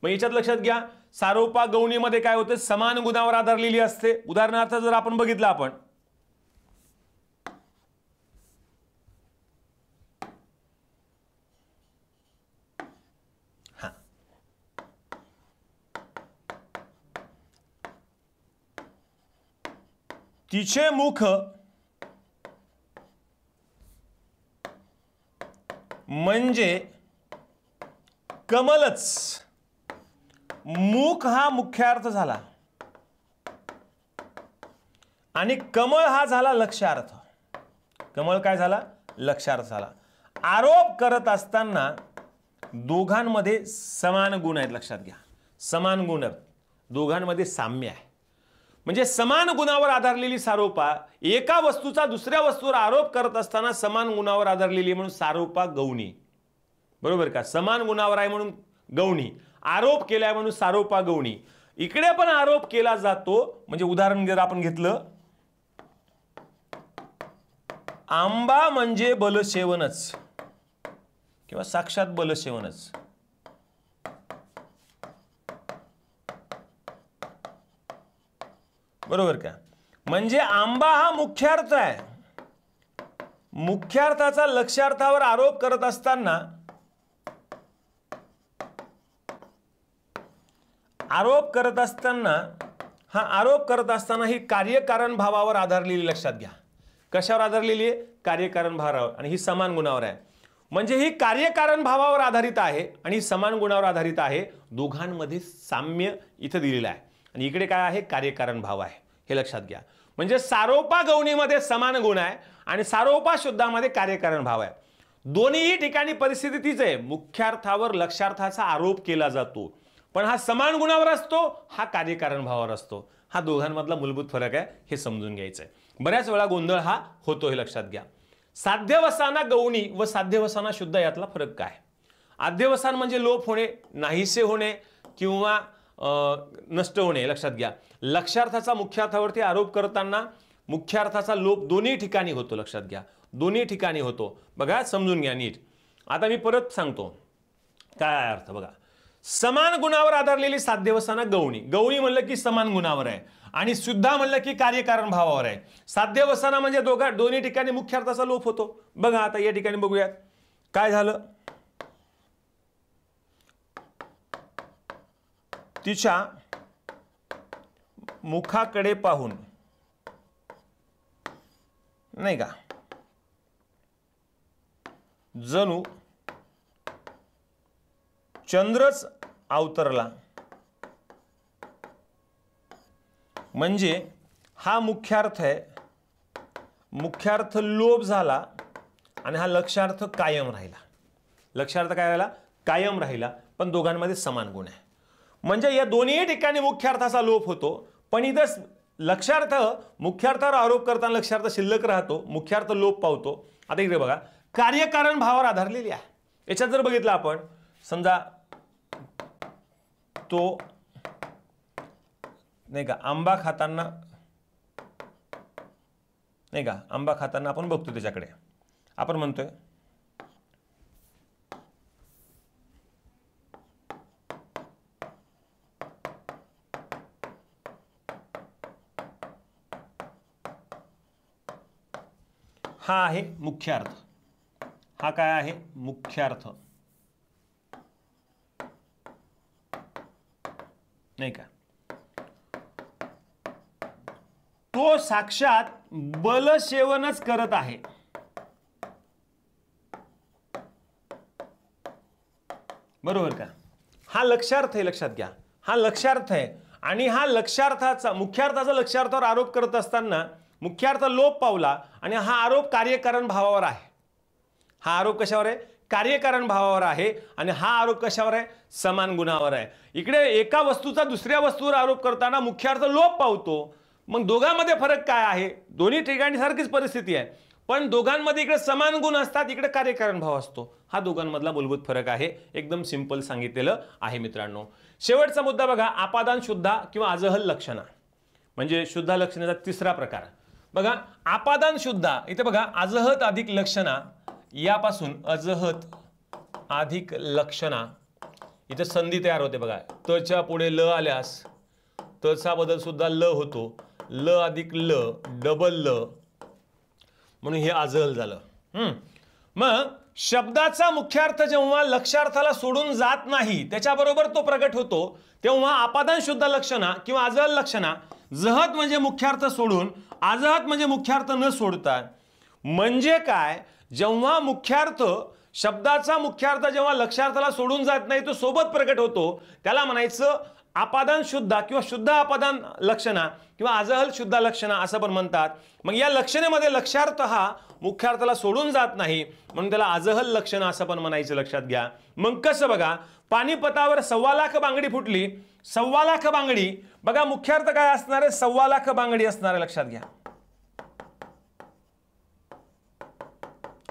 A: मग याच्यात लक्षात घ्या, सारोपा गौणीमध्ये काय होते, समान गुणावर आधारलेली असते. उदाहरणार्थ जर आपण बघितलं, आपण तिचे मुख म्हणजे कमलच, मुख हा मुख्यार्थ झाला आणि कमळ हा झाला लक्ष्यार्थ. कमळ काय झाला? लक्ष्यार्थ झाला. आरोप करत असताना दोघांमध्ये समान गुण आहेत, लक्षात घ्या. समान गुण, दोघांमध्ये साम्य आहे. म्हणजे समान गुणावर आधारलेली सारोपा, एका वस्तूचा दुसऱ्या वस्तूवर आरोप करत असताना समान गुणावर आधारलेली म्हणून सारोपा गौणी. बरोबर का? समान गुणावर आहे म्हणून गौणी, आरोप केलाय म्हणून सारोपा गौणी. इकडे पण आरोप केला जातो. म्हणजे उदाहरण जर आपण घेतलं, आंबा म्हणजे बलसेवनच किंवा साक्षात बलसेवनच. बरोबर का? म्हणजे आंबा हा मुख्यार्थ आहे. मुख्यार्थाचा लक्ष्यार्थावर आरोप करत असताना आरोप करत असताना ही कार्यकारण भावावर आधारलेली, लक्षात घ्या. कशावर आधारलेली आहे? कार्यकारण भावावर. आणि ही समान गुणावर आहे. म्हणजे ही कार्यकारण भावावर आधारित आहे आणि ही समान गुणावर आधारित आहे. दोघांमध्ये साम्य इथं दिलेलं आहे आणि इकडे काय आहे? कार्यकारण भाव आहे. हे लक्षात घ्या. म्हणजे सारोपा गौणीमध्ये समान गुण आहे आणि सारोपा शुद्धामध्ये कार्यकारण भाव आहे. दोन्ही ठिकाणी परिस्थिती तीच आहे. मुख्यार्थावर लक्ष्यार्थाचा आरोप केला जातो, पण हा समान गुणावर असतो, हा कार्यकारण भावावर असतो. हा दोघांमधला मूलभूत फरक आहे, हे समजून घ्यायचं आहे. बऱ्याच वेळा गोंधळ हा होतो, हे लक्षात घ्या. साध्यवसाना गौणी व साध्यवसाना शुद्ध यातला फरक काय? आध्यवसान म्हणजे लोप होणे, नाहीसे होणे किंवा नष्ट होणे. लक्षात घ्या. लक्ष्यार्थाचा मुख्यार्थावरती आरोप करताना मुख्यार्थाचा लोप दोन्ही ठिकाणी होतो. लक्षात घ्या, दोन्ही ठिकाणी होतो. बघा, समजून घ्या नीट. आता मी परत सांगतो काय अर्थ. बघा, समान गुणावर आधारलेली साध्यवसाना गौणी. गौणी म्हणलं की समान गुणावर आहे आणि शुद्धा म्हणलं की कार्यकारण भावावर आहे. साध्यवसाना म्हणजे दोन्ही ठिकाणी मुख्यार्थाचा लोप होतो. बघा, आता या ठिकाणी बघूयात काय झालं. तिच्या मुखाकडे पाहून, नाही का, जणू चंद्रच अवतरला. म्हणजे हा मुख्यार्थ आहे. मुख्यार्थ लोप झाला आणि हा लक्ष्यार्थ कायम राहिला. लक्ष्यार्थ काय राहिला? कायम राहिला, पण दोघांमध्ये समान गुण आहे. म्हणजे या दोन्ही ठिकाणी मुख्यार्थाचा लोप होतो, पण इथं लक्ष्यार्थ मुख्यार्थावर आरोप करताना लक्ष्यार्थ शिल्लक राहतो, मुख्यार्थ लोप पावतो. आता इकडे बघा, कार्यकारण भावावर आधारलेली आहे. याच्यात जर बघितलं आपण, समजा तो, नाही का, आंबा खाताना, नाही का, आंबा खाताना आपण बघतो त्याच्याकडे, आपण म्हणतोय हा आहे मुख्यार्थ. हा काय आहे? मुख्यार्थ, नाही का. तो साक्षात बलसेवनच करत आहे. बरोबर का? हा लक्ष्यार्थ आहे, लक्षात घ्या. हा लक्ष्यार्थ आहे आणि हा लक्ष्यार्थाचा मुख्यार्थाचा लक्ष्यार्थावर आरोप करत असताना मुख्यार्थ लोप पावला आणि हा आरोप कार्यकारण भावावर आहे. हा आरोप कशावर आहे? कार्यकारण भावावर आहे. आणि हा आरोप कशावर आहे? समान गुणावर आहे. इकडे एका वस्तूचा दुसऱ्या वस्तूवर आरोप करताना मुख्यार्थ लोप पावतो. मग दोघांमध्ये फरक काय आहे? दोन्ही ठिकाणी सारखीच परिस्थिती आहे, पण दोघांमध्ये इकडे समान गुण असतात, इकडे कार्यकारण भाव असतो. हा दोघांमधला मूलभूत फरक आहे. एकदम सिंपल सांगितलेलं आहे मित्रांनो. शेवटचा मुद्दा बघा, आपादान शुद्धा किंवा अजहल लक्षणा, म्हणजे शुद्धा लक्षणाचा तिसरा प्रकार. बघा, आपादान शुद्धा, इथे बघा, अजहत अधिक लक्षणा, यापासून अजहत अधिक लक्षणा, इथे संधी तयार होते. बघा, तच्या पुढे ल आल्यास तचा बदल सुद्धा ल होतो. ल अधिक ल, डबल ल, म्हणून हे अजहल झालं. मग शब्दाचा मुख्यार्थ जेव्हा लक्ष्यार्थाला सोडून जात नाही, त्याच्याबरोबर तो प्रगट होतो, तेव्हा आपादान शुद्ध लक्षणा किंवा अजहल लक्षणा, जहत म्हणजे मुख्यार्थ सोडून, अजहत म्हणजे मुख्यार्थ न सोडता. म्हणजे काय? जेव्हा मुख्यार्थ शब्दाचा मुख्यार्थ जेव्हा लक्ष्यार्थाला सोडून जात नाही तो सोबत प्रकट होतो त्याला म्हणायचं आपादान शुद्धा किंवा शुद्ध आपादान लक्षणा किंवा अजहल शुद्धा लक्षणा असं पण म्हणतात. मग या लक्षणेमध्ये लक्ष्यार्थ हा मुख्यार्थाला सोडून जात नाही म्हणून त्याला अजहल लक्षण असं पण म्हणायचं, लक्षात घ्या. मग कसं बघा, पानिपतावर 1.25 लाख बांगडी फुटली. 1.25 लाख बांगडी बघा, मुख्यार्थ काय असणार आहे? 1.25 लाख बांगडी असणार आहे, लक्षात घ्या.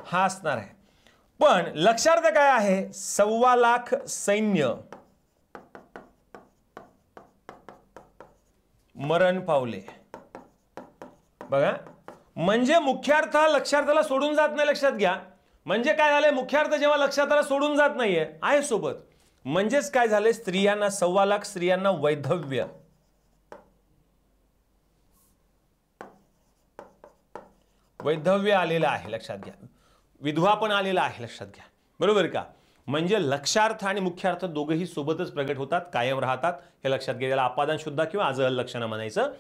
A: हा असणार आहे. पण लक्षार्थ काय आहे? 1.25 लाख सैन्य मरण पावले. बघा, म्हणजे मुख्यार्थ हा लक्षार्थाला सोडून जात नाही, लक्षात घ्या. म्हणजे काय झालंय? मुख्यार्थ जेव्हा लक्षार्थाला सोडून जात नाहीये आहे सोबत, म्हणजेच काय झालंय? स्त्रियांना 1.25 लाख स्त्रियांना वैधव्य, वैधव्य आलेलं आहे, लक्षात घ्या. विधवा पण आलेला आहे, लक्षात घ्या. बरोबर का? म्हणजे लक्षार्थ आणि मुख्यार्थ दोघेही सोबतच प्रगट होतात, कायम राहतात, हे लक्षात घ्या. याला आपादान शुद्धा किंवा अजहल लक्षणा म्हणायचं.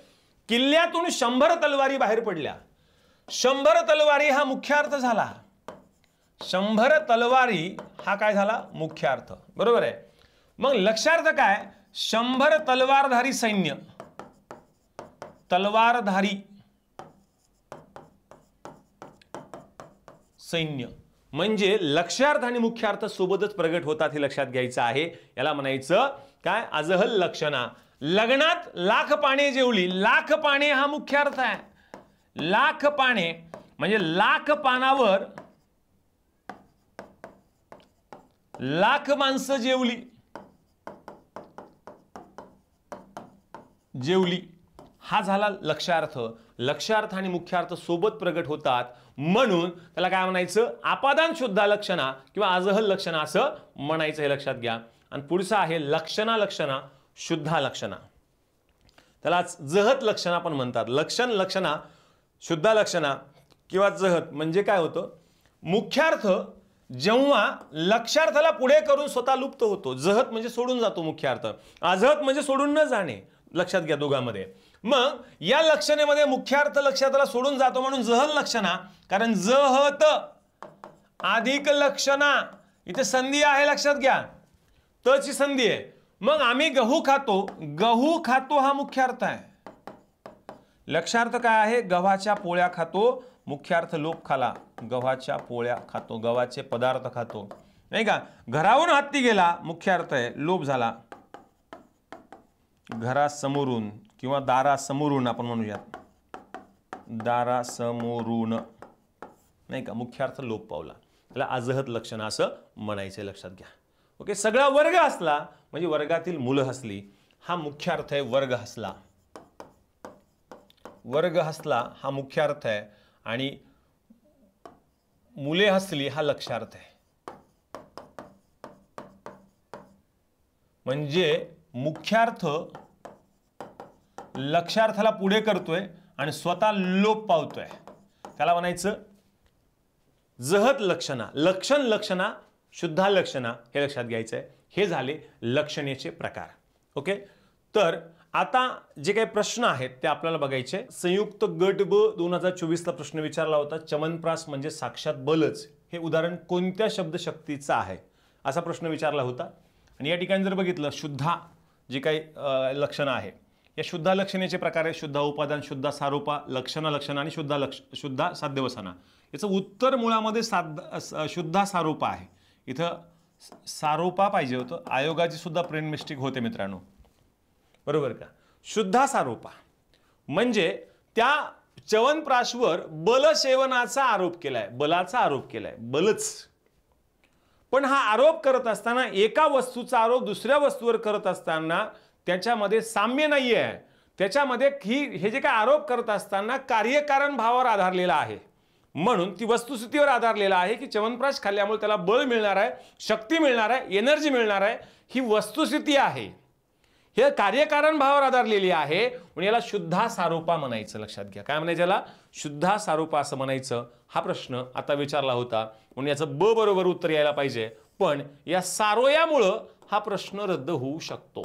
A: किल्ल्यातून 100 तलवारी बाहेर पडल्या. 100 तलवारी हा मुख्यार्थ झाला. 100 तलवारी हा काय झाला? मुख्यार्थ. बरोबर आहे. मग लक्षार्थ काय? 100 तलवारधारी सैन्य, तलवारधारी सैन्य म्हणजे लक्ष्यार्थ आणि मुख्यार्थ सोबतच प्रगट होतात, हे लक्षात घ्यायचं आहे. याला म्हणायचं काय? अजहल लक्षणा. लग्नात 1,00,000 पाने जेवली. 1,00,000 पाने हा मुख्यार्थ आहे. 1,00,000 पाने म्हणजे 1,00,000 पानावर 1,00,000 माणसं जेवली. जेवली हा झाला लक्षार्थ. लक्षार्थ आणि मुख्यार्थ सोबत प्रगट होतात म्हणून त्याला काय म्हणायचं? आपादान शुद्धा लक्षणा किंवा अजहल लक्षणा असं म्हणायचं, हे लक्षात घ्या. आणि पुढचं आहे लक्षणा लक्षणा शुद्धा लक्षणा. त्याला जहत लक्षणा पण म्हणतात. लक्षण लक्षणा शुद्धा लक्षणा किंवा जहत म्हणजे काय होतं? मुख्यार्थ जेव्हा लक्षार्थाला पुढे करून स्वतः लुप्त होतो, जहत म्हणजे सोडून जातो मुख्यार्थ, अजहत म्हणजे सोडून न जाणे, लक्षात घ्या दोघांमध्ये. मग या लक्षणेमध्ये मुख्यार्थ लक्षार्थाला सोडून जातो म्हणून जहल लक्षणा, कारण जहत अधिक लक्षणा, इथे संधी आहे, लक्षात घ्या. तची संधी आहे. मग आम्ही गहू खातो. गहू खातो हा मुख्यार्थ आहे. लक्षार्थ काय आहे? गव्हाच्या पोळ्या खातो. मुख्यार्थ लोप खाला, गव्हाच्या पोळ्या खातो, गव्हाचे पदार्थ खातो, नाही का. घरावरून हत्ती गेला, मुख्यार्थ आहे, लोप झाला. घरासमोरून किंवा दारासमोरून आपण म्हणूयात, दारासमोरून, नाही का, मुख्यार्थ लोप पावला. त्याला अजहत लक्षण असं म्हणायचं, लक्षात घ्या. ओके. सगळा वर्ग हसला म्हणजे वर्गातील मुलं हसली, हा मुख्यार्थ आहे. वर्ग हसला, वर्ग हसला हा मुख्यार्थ आहे आणि मुले हसली हा लक्षार्थ आहे. म्हणजे मुख्यार्थ लक्षार्थाला पुढे करतोय आणि स्वतः लोप पावतोय, त्याला म्हणायचं जहत लक्षणा. लक्षण लक्षणा शुद्धा लक्षणा, हे लक्षात घ्यायचं आहे. हे झाले लक्षणेचे प्रकार. ओके. तर आता जे काही प्रश्न आहेत ते आपल्याला बघायचे. संयुक्त गट ब 2024 ला प्रश्न विचारला होता, च्यवनप्राश म्हणजे साक्षात बलच, हे उदाहरण कोणत्या शब्दशक्तीचं आहे असा प्रश्न विचारला होता. आणि या ठिकाणी जर बघितलं, शुद्धा जी काही लक्षणं आहे, या शुद्धा लक्षणेचे प्रकार आहेत. शुद्धा उपादान, शुद्धा सारोपा, लक्षणा लक्षण आणि शुद्धा साध्यवसाना. याचं उत्तर मुळामध्ये शुद्धा सारोपा आहे. इथं सारोपा पाहिजे होतं, आयोगाची सुद्धा प्रिंट मिस्टेक होते मित्रांनो, बरोबर का. शुद्धा सारोपा म्हणजे त्या च्यवनप्राशवर बलसेवनाचा आरोप केलाय, बलाचा आरोप केलाय, बलच. पण हा आरोप करत असताना एका वस्तूचा आरोप दुसऱ्या वस्तूवर करत असताना त्याच्यामध्ये साम्य नाही आहे. त्याच्यामध्ये हे जे काय आरोप करत असताना कार्यकारण भावावर आधारलेला आहे, म्हणून ती वस्तुस्थितीवर आधारलेला आहे की च्यवनप्राश खाल्ल्यामुळे त्याला बळ मिळणार आहे, शक्ती मिळणार आहे, एनर्जी मिळणार आहे, ही वस्तुस्थिती आहे. हे कार्यकारण भावावर आधारलेली आहे म्हणून याला शुद्धा सारोपा म्हणायचं, लक्षात घ्या. काय म्हणायचं याला? शुद्धा सारोपा असं म्हणायचं. हा प्रश्न आता विचारला होता म्हणून याचं ब बरोबर उत्तर यायला पाहिजे, पण या सारोयामुळं हा प्रश्न रद्द होऊ शकतो,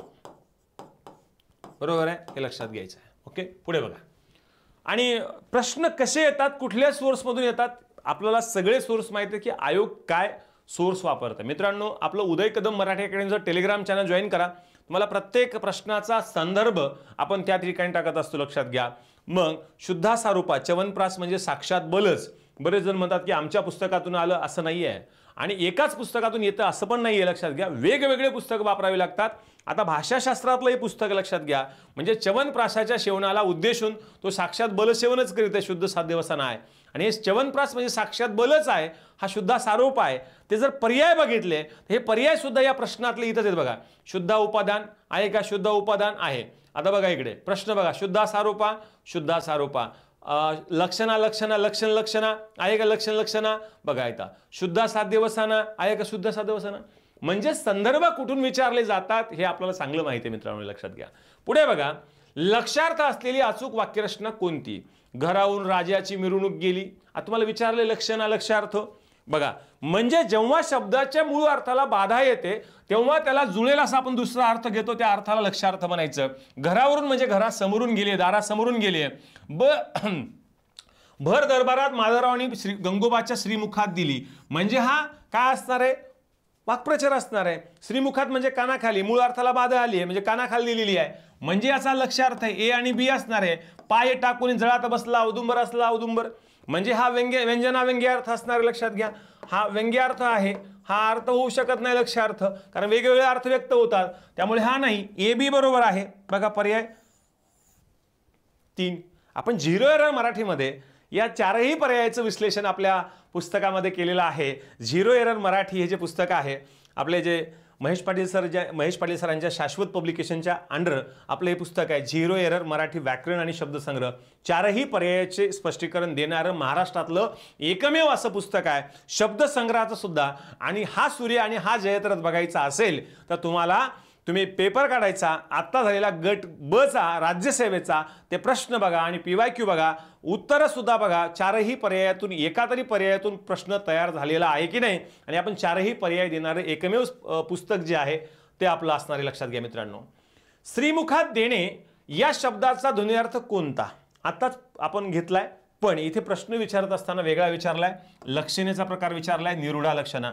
A: बरोबर आहे, हे लक्षात घ्यायचं आहे. ओके. पुढे बघा. आणि प्रश्न कसे येतात, कुठल्या सोर्समधून येतात, आपल्याला सगळे सोर्स माहिती आहे की आयोग काय सोर्स वापरतं. मित्रांनो, आपलं उदय कदम मराठी अकॅडमीचं टेलिग्राम चॅनल जॉईन करा. तुम्हाला प्रत्येक प्रश्नाचा संदर्भ आपण त्या ठिकाणी टाकत असतो, लक्षात घ्या. मग शुद्धासारूपा च्यवनप्रास म्हणजे साक्षात बलच. बरेच जण म्हणतात की आमच्या पुस्तकातून आलं, असं नाही आहे. आणि एकाच पुस्तकातून येतं असं पण नाही आहे, लक्षात घ्या. वेगवेगळे पुस्तकं वापरावी लागतात. आता भाषाशास्त्रातलं हे पुस्तक लक्षात घ्या, म्हणजे च्यवनप्रासाच्या सेवनाला उद्देशून तो साक्षात बलसेवनच करीत आहे, शुद्ध साध्यवसन आहे. आणि हे च्यवनप्रास म्हणजे साक्षात बलच आहे, हा शुद्धासारोप आहे. ते जर पर्याय बघितले हे पर्याय सुद्धा या प्रश्नातले इथंच आहेत बघा. शुद्ध उपादान आहे का? शुद्ध उपादान आहे. आता बघा इकडे प्रश्न बघा, शुद्धासारोपा शुद्धासारोपा, लक्षणा लक्षणा लक्षण लक्षणा आहे का? लक्षण लक्षणा बघा इथं. शुद्ध साध्यवसाना आहे का? शुद्ध साध्यवसाना. म्हणजे संदर्भ कुठून विचारले जातात हे आपल्याला चांगलं माहिती आहे मित्रांनो, लक्षात घ्या. पुढे बघा, लक्षार्थ असलेली अचूक वाक्यरचना कोणती? घरावरून राजाची मिरवणूक गेली. आता तुम्हाला विचारले लक्षणा लक्षार्थ बघा, म्हणजे जेव्हा शब्दाच्या मूळ अर्थाला बाधा येते तेव्हा त्याला जुळेल असा आपण दुसरा अर्थ घेतो, त्या अर्थाला लक्षार्थ म्हणायचं. घरावरून म्हणजे घरासमोरून गेले, दारासमोरून गेले. भर दरबारात माधवरावांनी गंगोबाच्या श्रीमुखात दिली, म्हणजे हा काय असणार आहे? वाक्प्रचार असणार आहे. श्रीमुखात म्हणजे कानाखाली, मूळ अर्थाला बाधा आली आहे म्हणजे कानाखाली दिलेली आहे, म्हणजे याचा लक्षार्थ आहे. ए आणि बी असणार आहे. पाय टाकून जळात बसला, औदुंबर असला औदुंबर, म्हणजे हा व्यंजना व्यंग्यार्थ असणार, लक्षात घ्या. हा व्यंग्यार्थ आहे, हा अर्थ होऊ शकत नाही लक्षार्थ, कारण वेगवेगळे अर्थ व्यक्त होतात, त्यामुळे हा नाही. ए बी बरोबर आहे. बघा पर्याय 3. आपण झिरो एरर मराठीमध्ये या चारही पर्यायाचं विश्लेषण आपल्या पुस्तकामध्ये केलेलं आहे. झिरो एरर मराठी हे जे पुस्तक आहे आपले, जे महेश पाटील सरांच्या शाश्वत पब्लिकेशनच्या अंडर आपलं हे पुस्तक आहे. झिरो एरर मराठी व्याकरण आणि शब्दसंग्रह, चारही पर्यायाचे स्पष्टीकरण देणारं महाराष्ट्रातलं एकमेव असं पुस्तक आहे, शब्दसंग्रहाचं सुद्धा. आणि हा सूर्य आणि हा जयद्रथ बघायचा असेल तर तुम्ही पेपर काढायचा, आत्ता झालेला गट ब चा राज्यसेवेचा ते प्रश्न बघा आणि PYQ बघा, उत्तरं सुद्धा बघा. चारही पर्यायातून एका तरी पर्यायातून प्रश्न तयार झालेला आहे की नाही, आणि आपण चारही पर्याय देणारे एकमेव पुस्तक जे आहे ते आपलं असणारे, लक्षात घ्या मित्रांनो. श्रीमुखात देणे या शब्दाचा ध्वनिअर्थ कोणता? आत्ताच आपण घेतलाय, पण इथे प्रश्न विचारत असताना वेगळा विचारलाय. लक्षणेचा प्रकार विचारलाय, निरुडा लक्षणा.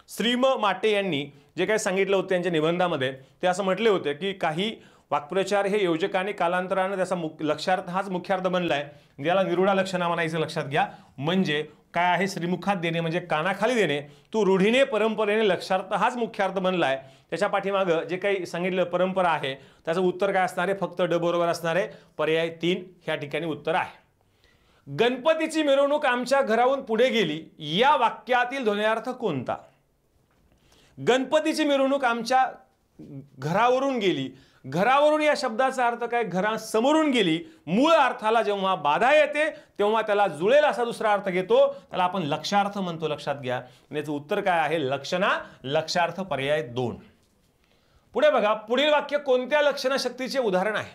A: श्रीम माटे यांनी जे काही सांगितलं होतं त्यांच्या निबंधामध्ये, ते असं म्हटले होते की काही वाक्प्रचार हे योजकाने कालांतराने त्याचा लक्षार्थ हाच मुख्यार्थ बनलाय, याला निरुडा लक्षणा म्हणायचं, लक्षात घ्या. म्हणजे काय आहे? श्रीमुखात देणे म्हणजे कानाखाली देणे. तो रूढीने परंपरेने लक्षार्थ हाच मुख्यार्थ बनलाय. त्याच्या पाठीमागं जे काही सांगितलं परंपरा आहे त्याचं उत्तर काय असणार आहे? फक्त ड बरोबर असणार आहे. पर्याय 3 ह्या ठिकाणी उत्तर आहे. गणपतीची मिरवणूक आमच्या घरावरून पुढे गेली या वाक्यातील ध्वनिअर्थ कोणता? गणपतीची मिरवणूक आमच्या घरावरून गेली. घरावरून या शब्दाचा अर्थ काय? घरासमोरून गेली. मूळ अर्थाला जेव्हा बाधा येते तेव्हा त्याला जुळेल असा दुसरा अर्थ घेतो, त्याला आपण लक्षार्थ म्हणतो, लक्षात घ्या. याचं उत्तर काय आहे? लक्षणा लक्षार्थ, पर्याय 2. पुढे बघा, पुढील वाक्य कोणत्या लक्षणा शक्तीचे उदाहरण आहे?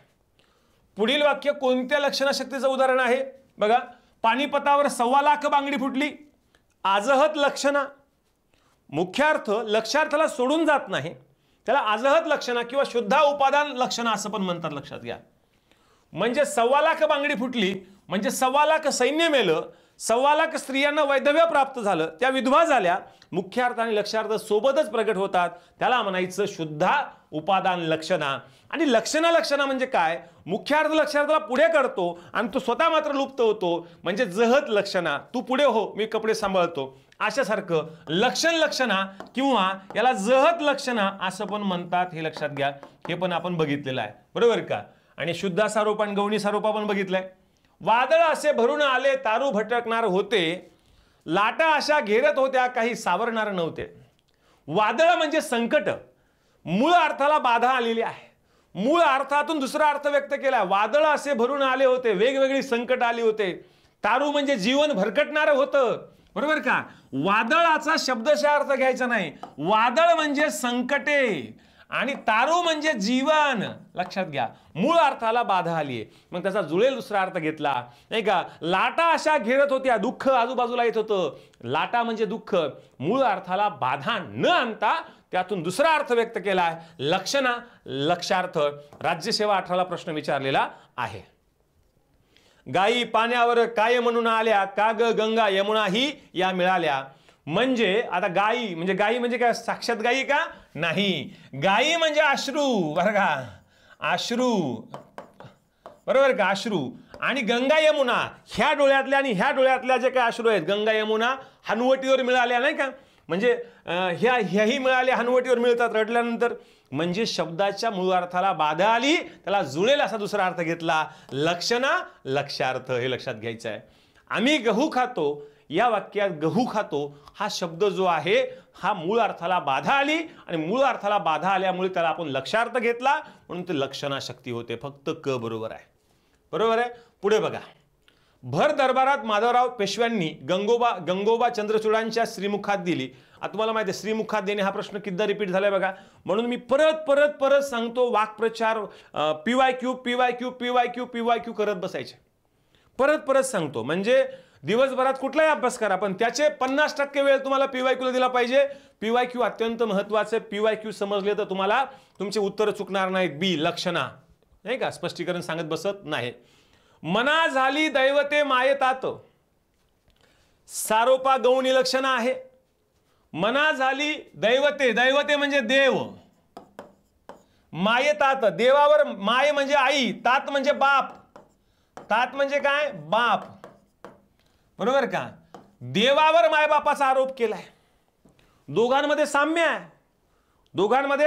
A: पुढील वाक्य कोणत्या लक्षणा शक्तीचं उदाहरण आहे? बघा, पानिपतावर 1.25 लाख बांगडी फुटली. आजहत लक्षणा. मुख्यार्थ लक्षार्थाला सोडून जात नाही, त्याला आजहत लक्षणा किंवा शुद्धा उपादान लक्षणा असं पण म्हणतात, लक्षात घ्या. म्हणजे 1.25 लाख बांगडी फुटली म्हणजे 1.25 लाख सैन्य मेलं, 1.25 लाख स्त्रियांना वैधव्य प्राप्त झालं, त्या विधवा झाल्या. मुख्यार्थ आणि लक्षार्थ सोबतच प्रगट होतात, त्याला म्हणायचं शुद्धा उपादान लक्षणा. आणि लक्षणा म्हणजे काय? मुख्यार्थ लक्षार्थाला पुढे करतो आणि तो स्वतः मात्र लुप्त होतो, म्हणजे जहत लक्षणा. तू पुढे हो, मी कपडे सांभाळतो, अशासारखं लक्षणा किंवा याला जहत लक्षणा असं पण म्हणतात, हे लक्षात घ्या. हे पण आपण बघितलेलं आहे, बरोबर का. आणि शुद्धासारोप आणि गौणीसारोप आपण बघितलंय. वादळ असे भरून आले, तारू भटकणार होते, लाटा अशा घेरत होत्या, काही सावरणार नव्हते. वादळ म्हणजे संकट, मूळ अर्थाला बाधा आलेली आहे, मूळ अर्थातून दुसरा अर्थ व्यक्त केला. वादळ असे भरून आले होते, वेगवेगळी संकट आली होते. तारू म्हणजे जीवन भरकटणारं होतं, बरोबर का. वादळाचा शब्दशः अर्थ घ्यायचा नाही. वादळ म्हणजे संकटे आणि तारू म्हणजे जीवन, लक्षात घ्या. मूळ अर्थाला बाधा आली आहे, मग त्याचा जुळेल दुसरा अर्थ घेतला, नाही का. लाटा अशा घेरत होत्या, दुःख आजूबाजूला येत होतं. लाटा म्हणजे दुःख, मूळ अर्थाला बाधा न आणता त्यातून दुसरा अर्थ व्यक्त केला आहे, लक्षणा लक्षार्थ. राज्यसेवा 18ला प्रश्न विचारलेला आहे. गायी पाण्यावर काय म्हणून आल्या, का ग गंगा यमुना ही या मिळाल्या. म्हणजे आता गाई म्हणजे काय साक्षात गाई का नाही, गाई म्हणजे अश्रू, बरं का, अश्रू, बरोबर का, अश्रू. आणि गंगा यमुना ह्या डोळ्यातल्या आणि ह्या डोळ्यातल्या जे काही अश्रू आहेत, गंगा यमुना हनुवटीवर मिळाल्या नाही का, म्हणजे ह्याही मिळाल्या, हनुवटीवर मिळतात रडल्यानंतर. म्हणजे शब्दाच्या मूळ अर्थाला बाधा आली, त्याला जुळेल असा दुसरा अर्थ घेतला, लक्षणा लक्षार्थ, हे लक्षात घ्यायचं आहे. आम्ही गहू खातो, या वाक्यात गहू खातो हा शब्द जो आहे हा मूळ अर्थाला बाधा आली आणि मूळ अर्थाला बाधा आल्यामुळे त्याला आपण लक्षार्थ घेतला, म्हणून ते लक्षणा शक्ती होते. फक्त क बरोबर आहे, बरोबर आहे. पुढे बघा, भर दरबारात माधवराव पेशव्यांनी गंगोबा चंद्रचूडांच्या श्रीमुखात दिली. आता तुम्हाला माहिती आहे श्रीमुखात देणे हा प्रश्न कितीदा रिपीट झालाय बघा, म्हणून मी परत सांगतो. वाक्प्रचार PYQ करत बसायचे, परत सांगतो. म्हणजे दिवसभरात कुठलाही अभ्यास करा पण त्याचे 50% वेळ तुम्हाला PYQ ला दिला पाहिजे. PYQ अत्यंत महत्वाचे. PYQ समजले तर तुम्हाला तुमचे उत्तर चुकणार नाहीत. बी लक्षणा, नाही का, स्पष्टीकरण सांगत बसत नाही. मना झाली दैवते मायतात, सारोपा गौणी लक्षणा आहे. मना झाली दैवते म्हणजे देव, मायतात देवावर, माय म्हणजे आई, तात म्हणजे बाप, तात म्हणजे काय, बाप, बरोबर का. देवावर मायबापाचा आरोप केलाय. दोघांमध्ये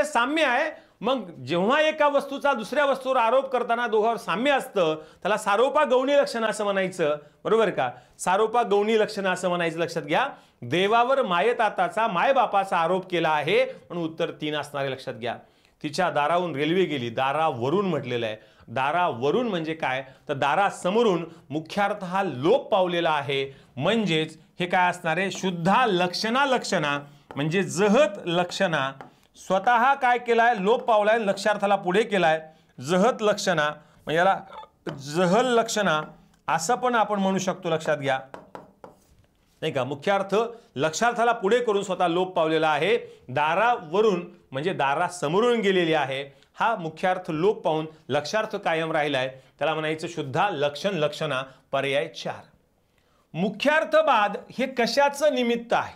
A: साम्य आहे. मग जेव्हा एका वस्तूचा दुसऱ्या वस्तूवर आरोप करताना दोघांवर साम्य असतं, त्याला सारोपा गौणी लक्षण असं म्हणायचं, बरोबर का. सारोपा गौणी लक्षण असं म्हणायचं. लक्षात घ्या, देवावर मायताताचा मायबापाचा आरोप केला आहे म्हणून उत्तर 3 असणारे. लक्षात घ्या. तिच्या दारावरून रेल्वे गेली, दारावरून म्हटलेलं आहे. दारावरून म्हणजे काय, तर दारासमोरून मुख्यार्थ हा लोप पावलेला आहे. म्हणजेच हे काय असणार आहे, शुद्धा लक्षणा म्हणजे जहत लक्षणा, स्वतः काय केलाय, लोप पावलाय, लक्षार्थाला पुढे केलाय. जहत लक्षणा म्हणजे याला जहल लक्षणा असं पण आपण म्हणू शकतो. लक्षात घ्या, नाही का. मुख्यार्थ लक्षार्थाला पुढे करून स्वतः लोप पावलेला आहे. दारावरून म्हणजे दारासमोरून गेलेली आहे. हा मुख्यार्थ लोप पाहून लक्षार्थ कायम राहिलाय, त्याला म्हणायचं शुद्धा लक्षणा. पर्याय 4. मुख्यार्थ बाद हे कशाचं निमित्त आहे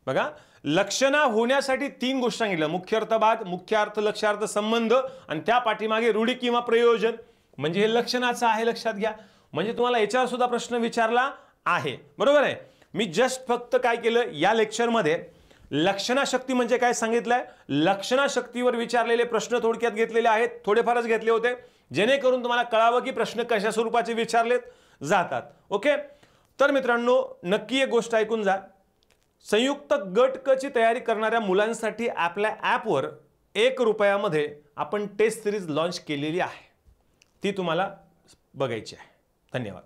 A: बघा. लक्षणा होण्यासाठी 3 गोष्टी सांगितल्या, मुख्यार्थबाद, मुख्यार्थ लक्षार्थ संबंध आणि त्या पाठीमागे रूढी किंवा प्रयोजन, म्हणजे हे लक्षणाचं आहे. लक्षात घ्या. म्हणजे तुम्हाला याच्यावर सुद्धा प्रश्न विचारला आहे, बरोबर आहे. मी जस्ट फक्त काय केलं, या लेक्चरमध्ये लक्षणाशक्ती म्हणजे काय सांगितलंय, लक्षणाशक्तीवर विचारलेले प्रश्न थोडक्यात घेतलेले आहेत, थोडेफारच घेतले होते, जेणेकरून तुम्हाला कळावं की प्रश्न कशा स्वरूपाचे विचारलेत जातात. ओके. तर मित्रांनो, नक्की एक गोष्ट ऐकून जा. संयुक्त गट क ची तयारी करणाऱ्या मुलांसाठी आपल्या ॲपवर 1 रुपयामध्ये आपण टेस्ट सिरीज लॉन्च केलेली आहे, ती तुम्हाला बघायची आहे. धन्यवाद.